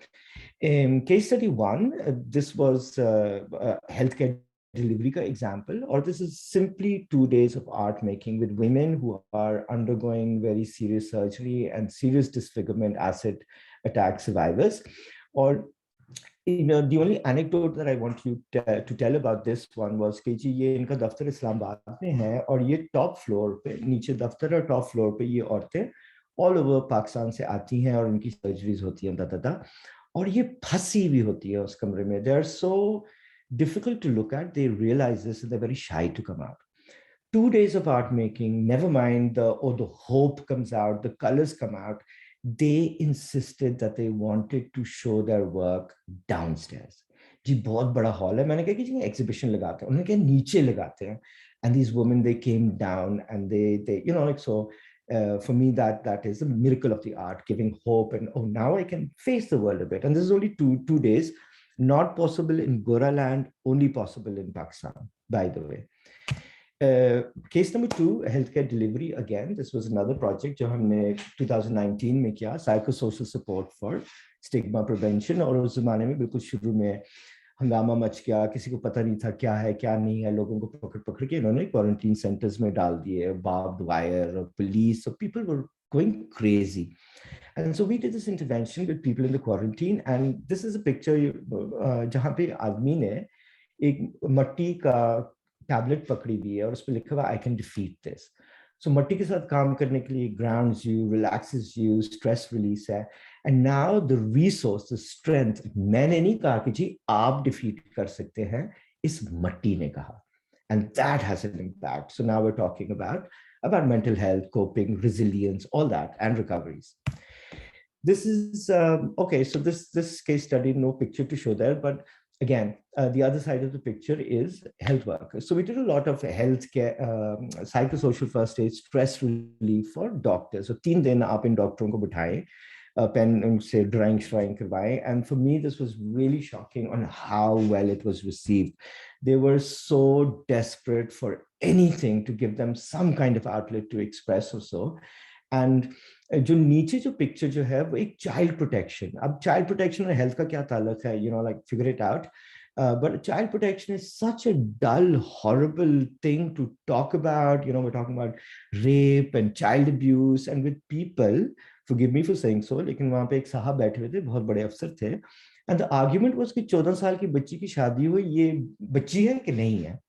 case study one, this was healthcare delivery ka example, or this is simply 2 days of art making with women who are undergoing very serious surgery and serious disfigurement, acid attack survivors. Or the only anecdote that I want you to tell about this one was कि जी ये इनका दफ्तर इस्लामाबाद में है, और ये top floor पे, नीचे दफ्तर और टॉप फ्लोर पे ये औरतें ऑल ओवर पाकिस्तान से आती हैं और उनकी सर्जरीज होती हैं दादा, और ये फंसी भी होती है उस कमरे में. They are so difficult to look at. They realize this and they're very shy to come out. 2 days of art making, never mind the hope comes out, the colors come out. They insisted that they wanted to show their work downstairs. जी बहुत बड़ा hall है. मैंने कहा कि जी exhibition लगाते हैं. उन्होंने कहा नीचे लगाते हैं. And these women, they came down and they like so. For me, that is a miracle of the art, giving hope, and now I can face the world a bit. And this is only two days, not possible in Goraland, only possible in Pakistan, by the way. Case number two, healthcare delivery. Again, this was another project जो हमने 2019 में किया, psychosocial support for stigma prevention. और उस जमाने में बिल्कुल शुरू में हंगामा मच गया, किसी को पता नहीं था क्या है क्या नहीं है, लोगों को पकड़ के इन्होंने क्वारंटीन सेंटर्स में डाल दिए, बार्ब्ड वायर और police, so people were going crazy. And so we did this intervention with people in the quarantine, and this is a picture जहाँ पे आदमी ने एक मट्टी का टैबलेट पकड़ी हुई है और उस पर लिखा हुआ I can defeat this. So मट्टी के साथ काम करने के लिए grounds you, relaxes you, stress release है. And now the resource, the strength, मैंने नहीं कहा कि जी आप defeat कर सकते हैं, इस मट्टी ने कहा. And that has an impact. So now we're talking about mental health, coping, resilience, all that, and recoveries. This is okay. So this case study, no picture to show there, but again, the other side of the picture is health workers. So we did a lot of healthcare, psychosocial first aid, stress relief for doctors. So 3 दिन आप इन डॉक्टरों को बिठाए, pen से drawing करवाए, and for me this was really shocking on how well it was received. They were so desperate for anything to give them some kind of outlet to express or so. And जो नीचे जो picture जो है वो एक child protection. अब child protection और health का क्या ताल्लुक है, like figure it out. But child protection is such a dull, horrible thing to talk about. We're talking about rape and child abuse, and with people, forgive me for saying so, लेकिन वहाँ पे एक साहब बैठे हुए थे, बहुत बड़े अफसर थे, and the argument was कि 14 साल की बच्ची की शादी हुई, ये बच्ची है कि नहीं है.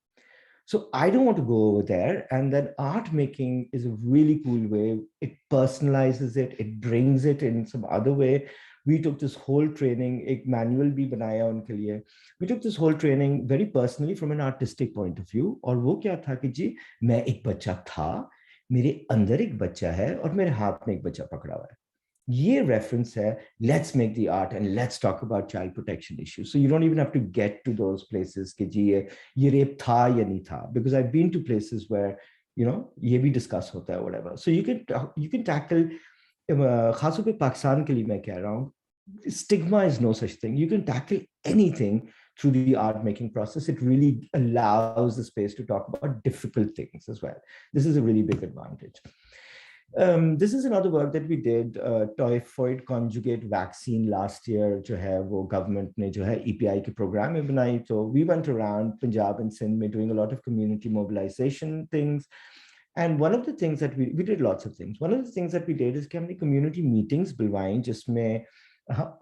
So I don't want to go over there. And then art making is a really cool way. It personalizes it. It brings it in some other way. We took this whole training, एक manual भी बनाया उनके लिए. We took this whole training very personally from an artistic point of view. और वो क्या था कि जी मैं एक बच्चा था, मेरे अंदर एक बच्चा है और मेरे हाथ में एक बच्चा पकड़ा हुआ है. ये reference है, let's make the art and let's talk about child protection issues. So you don't even have to get to those places कि जी ये rape था या नहीं था, because I've been to places where ये भी discuss होता है, whatever. So you can tackle, खासतौर पे पाकिस्तान के लिए मैं कह रहा हूँ, stigma is no such thing. You can tackle anything through the art making process. It really allows the space to talk about difficult things as well. This is a really big advantage. This is another work that we did, typhoid conjugate vaccine last year, जो है वो government ने जो है EPI के program में बनाई. So we went around Punjab and Sindh में doing a lot of community mobilization things. And one of the things that we did lots of things. One of the things that we did is कि हमने community meetings बुलवाई जिसमें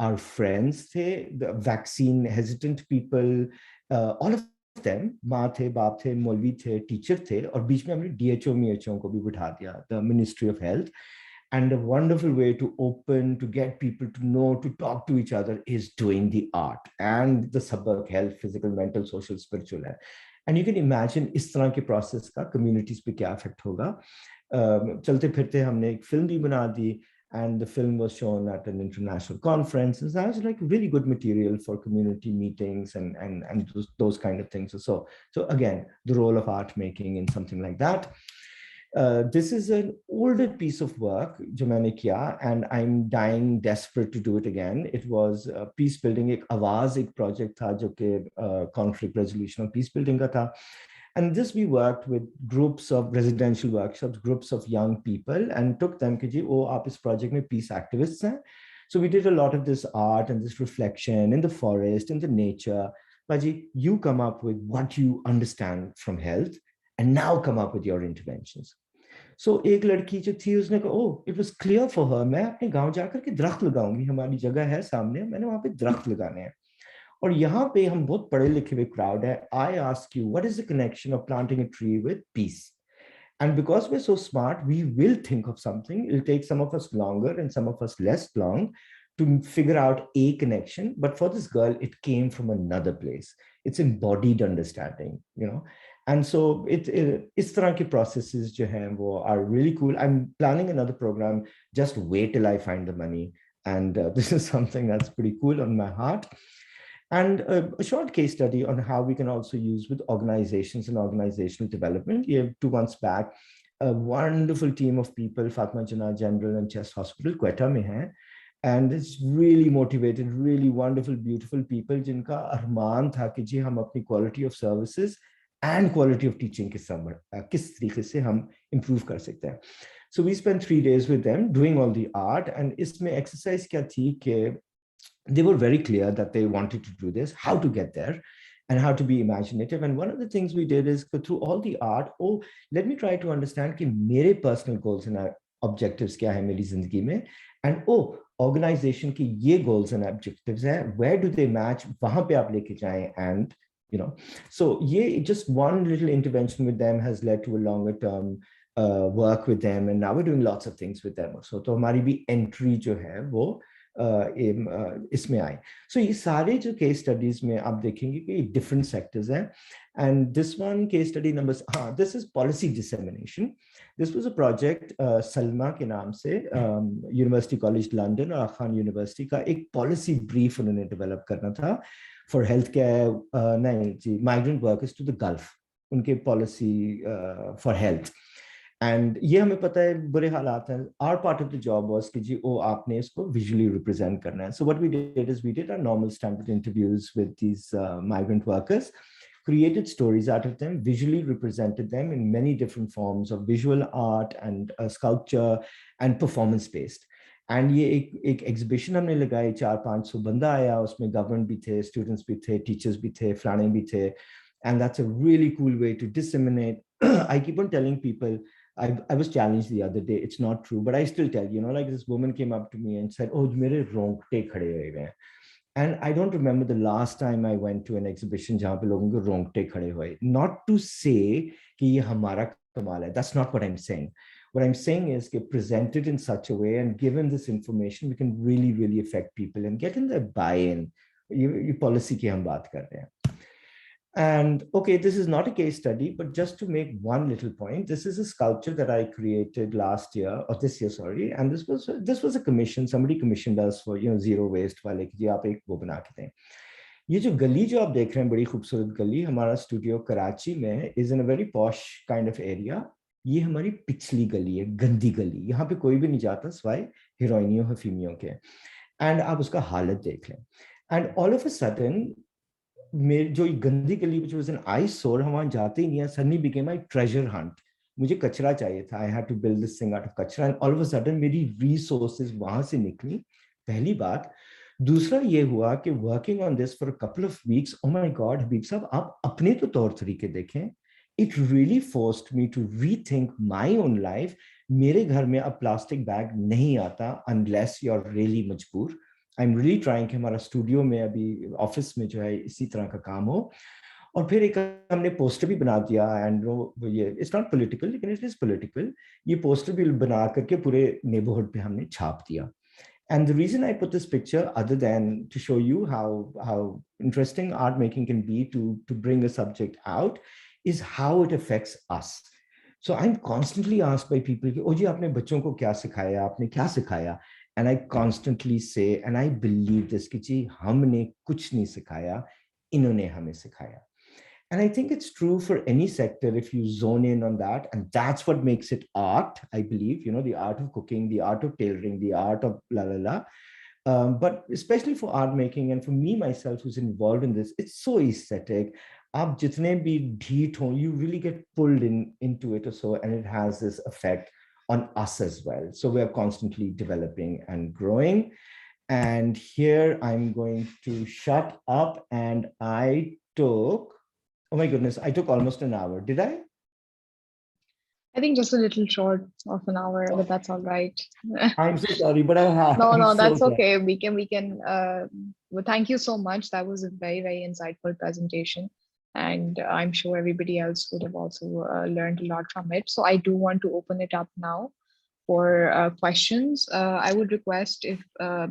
our friends थे, the vaccine hesitant people, all of them, माँ थे, बाप थे, मौलवी थे, टीचर थे, और बीच में हमने DHO MHO को भी बिठा दिया, the Ministry of Health. And a wonderful way to open, to get people to know, to talk to each other is doing the art and the subject health, physical, mental, social, spiritual. And you can imagine इस तरह के process का communities पे क्या effect होगा. चलते फिरते हमने एक film भी बना दी, and the film was shown at an international conference. And that was like really good material for community meetings and those kind of things. So again, the role of art making in something like that. This is an older piece of work जो मैंने किया, and I'm dying desperate to do it again. It was peace building. एक आवाज एक project था जो कि conflict resolution और peace building का था. And this we worked with groups of residential workshops, groups of young people, and took them कि जी ओ आप इस project में peace activists हैं. So we did a lot of this art and this reflection in the forest, in the nature. Paji, you come up with what you understand from health, and now come up with your interventions. So एक लड़की जो थी उसने कहा, oh, it was clear for her, मैं अपने गांव जाकर के दरख्त लगाऊंगी, हमारी जगह है सामने, मैंने वहां पे दरख्त लगाने हैं. और यहाँ पे हम बहुत पढ़े लिखे हुए crowd है. I ask you, what is the connection of planting a tree with peace? And because we're so smart, we will think of something. It'll take some of us longer and some of us less long to figure out a connection. But for this girl, it came from another place. It's embodied understanding, And so इस तरह के processes जो हैं वो are really cool. I'm planning another program. Just wait till I find the money. And this is something that's pretty cool on my heart. And a short case study on how we can also use with organizations and organizational development. 2 months back, a wonderful team of people, Fatma Jinnah General and Chest Hospital, Quetta mein hai. And it's really motivated, really wonderful, beautiful people, jinka armaan tha ki ji hum apni quality of services and quality of teaching kis tarike se hum improve kar sakte hain. So we spent 3 days with them doing all the art, and isme exercise kya thi ke they were very clear that they wanted to do this, how to get there, and how to be imaginative. And one of the things we did is go through all the art. Oh, let me try to understand कि मेरे personal goals and objectives क्या है मेरी जिंदगी में, and oh, organization की ये goals and objectives हैं, where do they match, वहाँ पे आप लेके जाएं and you know. So yeah, just one little intervention with them has led to a longer term work with them, and now we're doing lots of things with them. So तो हमारी भी entry जो है वो इसमें आई. So ये सारे जो case studies में आप देखेंगे कि different sectors हैं, and this one case study number, this is policy dissemination. This was a project Salma के नाम से University College London और खान University का एक policy brief उन्होंने develop करना था for healthcare, नहीं जी, migrant workers to the Gulf, उनके policy for health. And ये हमें पता है बुरे हालात हैं. Our part of the job was कि जी ओ आपने इसको visually represent करना है. So what we did is we did our normal standard interviews with these migrant workers, created stories out of them, visually represented them in many different forms of visual art and sculpture and performance based. And ये एक exhibition हमने लगाई, 400-500 बंदा आया, उसमें government भी थे, students भी थे, teachers भी थे, फलाने भी थे. And that's a really cool way to disseminate. I keep on telling people, I was challenged the other day, it's not true, but I still tell, you know, like this woman came up to me and said, oh, mere rongte khade hoye hain. And I don't remember the last time I went to an exhibition jahan pe logon ko rongte khade hoye. Not to say ki ye hamara kamal hai, that's not what I'm saying. What I'm saying is get presented in such a way, and given this information, we can really, really affect people and get in their buy-in. Ye policy ki hum baat kar rahe hain. And okay, this is not a case study, but just to make one little point, this is a sculpture that I created last year, or this year, sorry. And this was a commission, somebody commissioned us for, you know, zero waste वाले कि जी आप एक वो बना के दें. ये जो गली जो आप देख रहे हैं, बड़ी खूबसूरत गली, हमारा स्टूडियो कराची में is in a very posh kind of area. ये हमारी पिछली गली है, गंदी गली. यहाँ पे कोई भी नहीं जाता सिवाय हीरोइनियों हफीमियों के. And आप उसका हालत देख लें. And all of a sudden, मेरी जो गंदी गली which was an eyesore, हम वहाँ जाते ही नहीं है, suddenly became my treasure hunt. मुझे कचरा चाहिए था, I had to build this thing out of कचरा, and all of a sudden मेरी resources वहाँ से निकली. पहली बात. दूसरा ये हुआ कि working on this for a couple of weeks, oh my God, हबीब साहब आप अपने तो तौर तरीके देखें. It really forced me to rethink my own life. मेरे घर में अब प्लास्टिक बैग नहीं आता unless you're really मजबूर. I'm really trying कि हमारा स्टूडियो में अभी ऑफिस में जो है इसी तरह का काम हो. और फिर एक हमने पोस्टर भी बना दिया, एंड वो ये इट्स नॉट पॉलिटिकल लेकिन इट इज पॉलिटिकल. ये पोस्टर भी बना करके पूरे नेबरहुड पे हमने छाप दिया. And the reason I put this picture, other than to show you how interesting art making can be to bring a subject out, is how it affects us. So I'm constantly asked by people, oh जी आपने बच्चों को क्या सिखाया, आपने क्या सिखाया? And I constantly say, and I believe this, कि जी हमने कुछ नहीं सिखाया, इन्होंने हमें सिखाया. And I think it's true for any sector if you zone in on that, and that's what makes it art, I believe, you know, the art of cooking, the art of tailoring, the art of la la la. But especially for art making, and for me myself who's involved in this, it's so aesthetic. आप जितने भी ढीठ हो, you really get pulled into it or so, and it has this effect on us as well. So we are constantly developing and growing. And here I'm going to shut up, and I took, oh my goodness, I took almost an hour. Did I? I think just a little short of an hour, but that's all right. I'm so sorry, but I have. No, that's okay. We can, well, thank you so much. That was a very, very insightful presentation. And I'm sure everybody else would have also learned a lot from it. So I do want to open it up now for questions. I would request if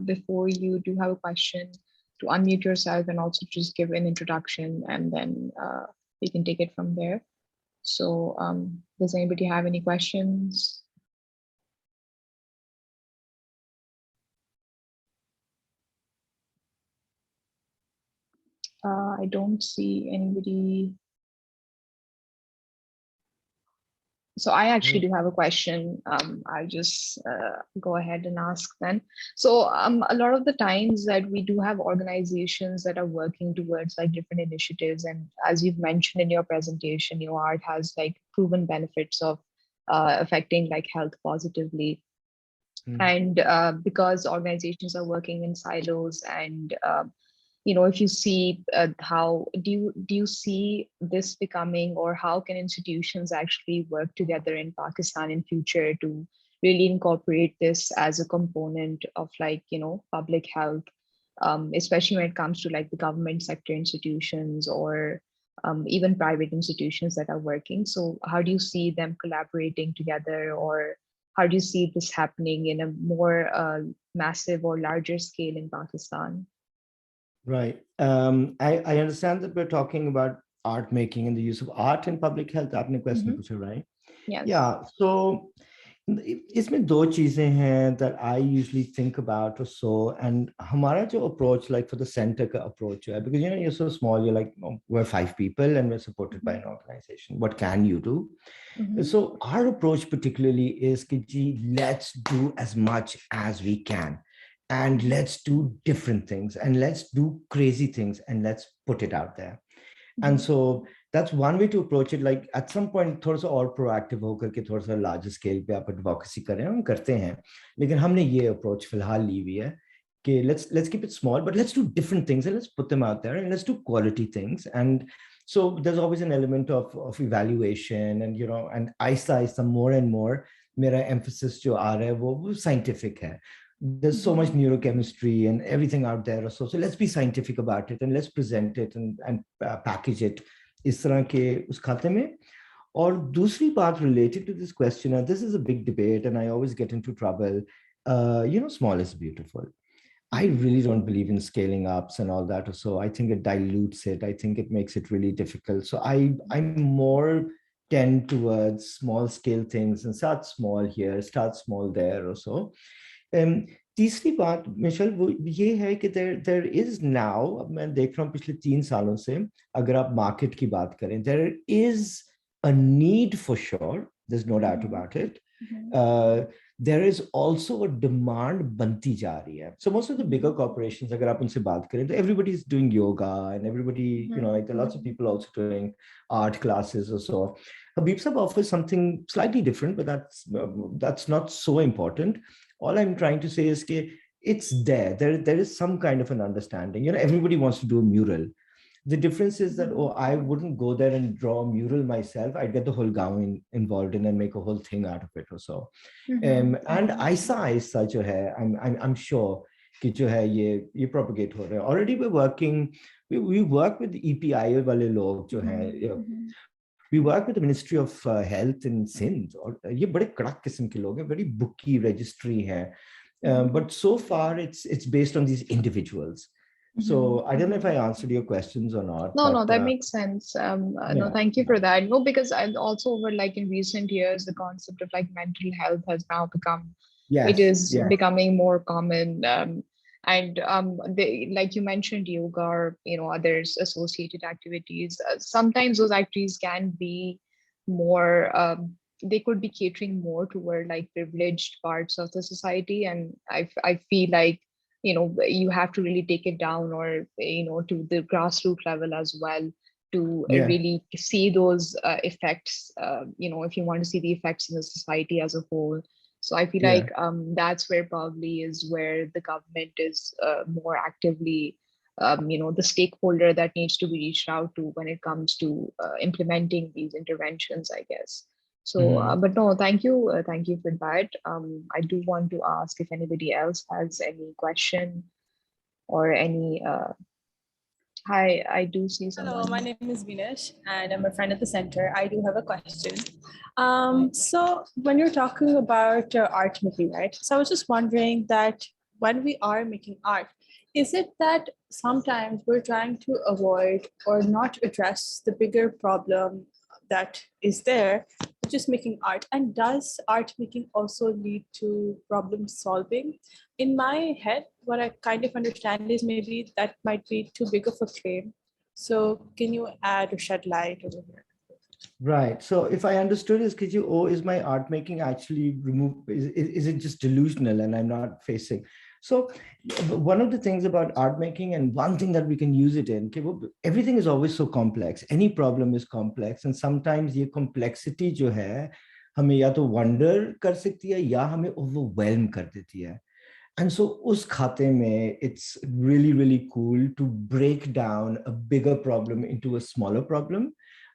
before you do have a question to unmute yourself and also just give an introduction, and then we can take it from there. So does anybody have any questions? I don't see anybody. So I actually do have a question. I'll just go ahead and ask then. So a lot of the times that we do have organizations that are working towards like different initiatives. And as you've mentioned in your presentation, your art has like proven benefits of affecting like health positively. And because organizations are working in silos, and you know, if you see how do you see this becoming, or how can institutions actually work together in Pakistan in future to really incorporate this as a component of like, you know, public health, especially when it comes to like the government sector institutions or even private institutions that are working. So how do you see them collaborating together, or how do you see this happening in a more massive or larger scale in Pakistan? Right. I understand that we're talking about art making and the use of art in public health. Aapne question pucha, right? Yes. Yeah. So इसमें दो चीजें हैं that I usually think about or so, and हमारा जो approach, like for the center का approach है, because you're so small, you're like, we're 5 people and we're supported by an organization. What can you do? So our approach particularly is कि जी, let's do as much as we can, and let's do different things, and let's do crazy things, and let's put it out there. And so that's one way to approach it. Like at some point थोड़ा सा और proactive होकर के थोड़ा सा larger scale पे आप advocacy करें, हम करते हैं, लेकिन हमने ये approach फिलहाल ली हुई है कि let's keep it small, but let's do different things and let's put them out there and let's do quality things. And so there's always an element of evaluation, and and aista more and more मेरा emphasis जो आ रहा है वो scientific है. There's so much neurochemistry and everything out there. So let's be scientific about it and let's present it and package it इस तरह के उस खाते में. और दूसरी बात related to this question, and this is a big debate and I always get into trouble, small is beautiful. I really don't believe in scaling ups and all that. So I think it dilutes it. I think it makes it really difficult. So I'm more tend towards small scale things and start small here, start small there or so. तीसरी बात Michel वो ये है कि there is now, अब मैं देख रहा हूँ पिछले 3 सालों से, अगर आप मार्केट की बात करें, there is a need for sure, there's no doubt about it. There is also a demand बनती जा रही है. So most of the bigger corporations, अगर आप उनसे बात करें, तो everybody is doing yoga and everybody, there are lots of people also doing art classes or so. Habib Sahib offers something slightly different, but that's not so important. All I'm trying to say is that it's there. There is some kind of an understanding. Everybody wants to do a mural. The difference is that, I wouldn't go there and draw a mural myself. I'd get the whole gown involved in and make a whole thing out of it or so. And aisa jo hai, I'm sure कि जो है ये propagate हो रहा है. Already we're working, we work with EPI वाले लोग जो हैं. We work with the Ministry of Health in Sindh. और ये बड़े कड़क किस्म के लोग हैं, very booky registry है. But so far it's based on these individuals. So I don't know if I answered your questions or not. No, that makes sense. No, thank you for that. No, because I also over like in recent years, the concept of like mental health has now become, it is becoming more common. And like you mentioned, yoga or others associated activities. Sometimes those activities can be more. They could be catering more toward like privileged parts of the society, and I feel like you have to really take it down, or to the grassroots level as well, to really see those effects. If you want to see the effects in the society as a whole. So I feel like that's where probably is where the government is more actively, the stakeholder that needs to be reached out to when it comes to implementing these interventions, I guess. So, but no, thank you for that. I do want to ask if anybody else has any question or any. Hi, I do see someone. Hello, my name is Vinesh and I'm a friend at the center. I do have a question. So when you're talking about art making, right? So I was just wondering that when we are making art, is it that sometimes we're trying to avoid or not address the bigger problem that is there, just making art? And does art making also lead to problem solving? In my head, what I kind of understand is maybe that might be too big of a claim. So can you add or shed light over here? Right. So if I understood is, is my art making actually removed? Is it just delusional and I'm not facing? So one of the things about art making, and one thing that we can use it in, everything is always so complex. Any problem is complex, and sometimes ये complexity जो है हमें या तो wonder कर सकती है या हमें overwhelm कर देती है. And so उस खाते में it's really, really cool to break down a bigger problem into a smaller problem.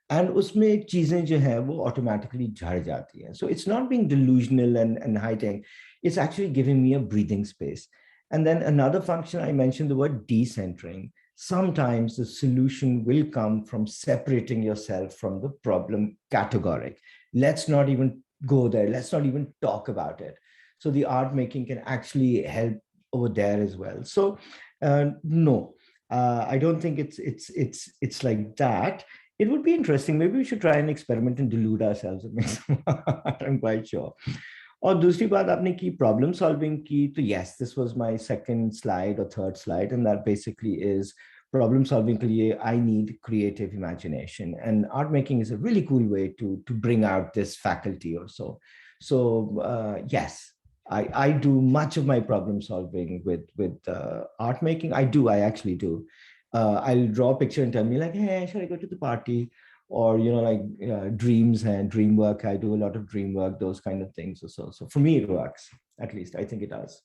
And उसमें चीजें जो है वो automatically झड़ जाती हैं. So it's not being delusional and hiding. It's actually giving me a breathing space. And then another function, I mentioned the word decentering. sometimes the solution will come from separating yourself from the problem category. Let's not even go there. Let's not even talk about it. So the art making can actually help over there as well. So no, I don't think it's like that. It would be interesting. Maybe we should try an experiment and delude ourselves and make some art. I'm quite sure. और दूसरी बात आपने की problem solving की, तो yes, this was my second slide or third slide, and that basically is problem solving के लिए I need creative imagination, and art making is a really cool way to bring out this faculty or so. So yes, I do much of my problem solving with art making. I actually do. I'll draw a picture and tell me like, hey, should I go to the party? Or, you know, like dreams and dream work. I do a lot of dream work, those kind of things. So for me, it works. At least I think it does.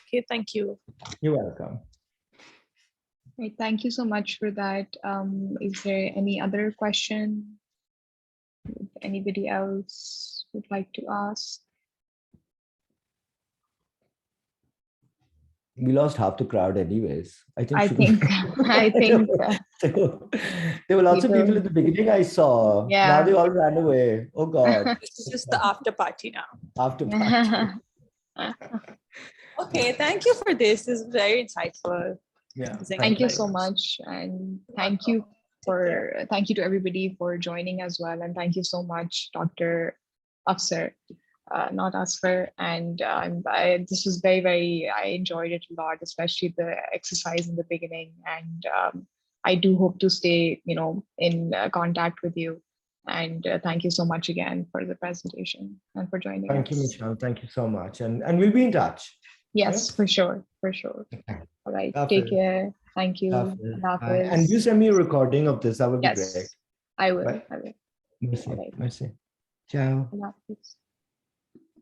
Okay, thank you. You're welcome. Right, thank you so much for that. Is there any other question anybody else would like to ask? We lost half the crowd anyways. I think there were lots of people at the beginning I saw. Yeah. Now they all ran away. Oh God. It's just the after party now. After party. Okay, thank you for this. This is very insightful. Yeah. Thank you so much. And thank you to everybody for joining as well. And thank you so much, Dr. Afsar. Not Asfar, and this was I enjoyed it a lot, especially the exercise in the beginning, and I do hope to stay, you know, in contact with you, and thank you so much again for the presentation and for joining us. Thank you, Michelle. Thank you so much, and we'll be in touch. Yes, for sure. All right, take care. Thank you. And you send me a recording of this. That would be great. I will. Bye. I will. Merci. All right. Merci. Ciao. Allah Hafiz.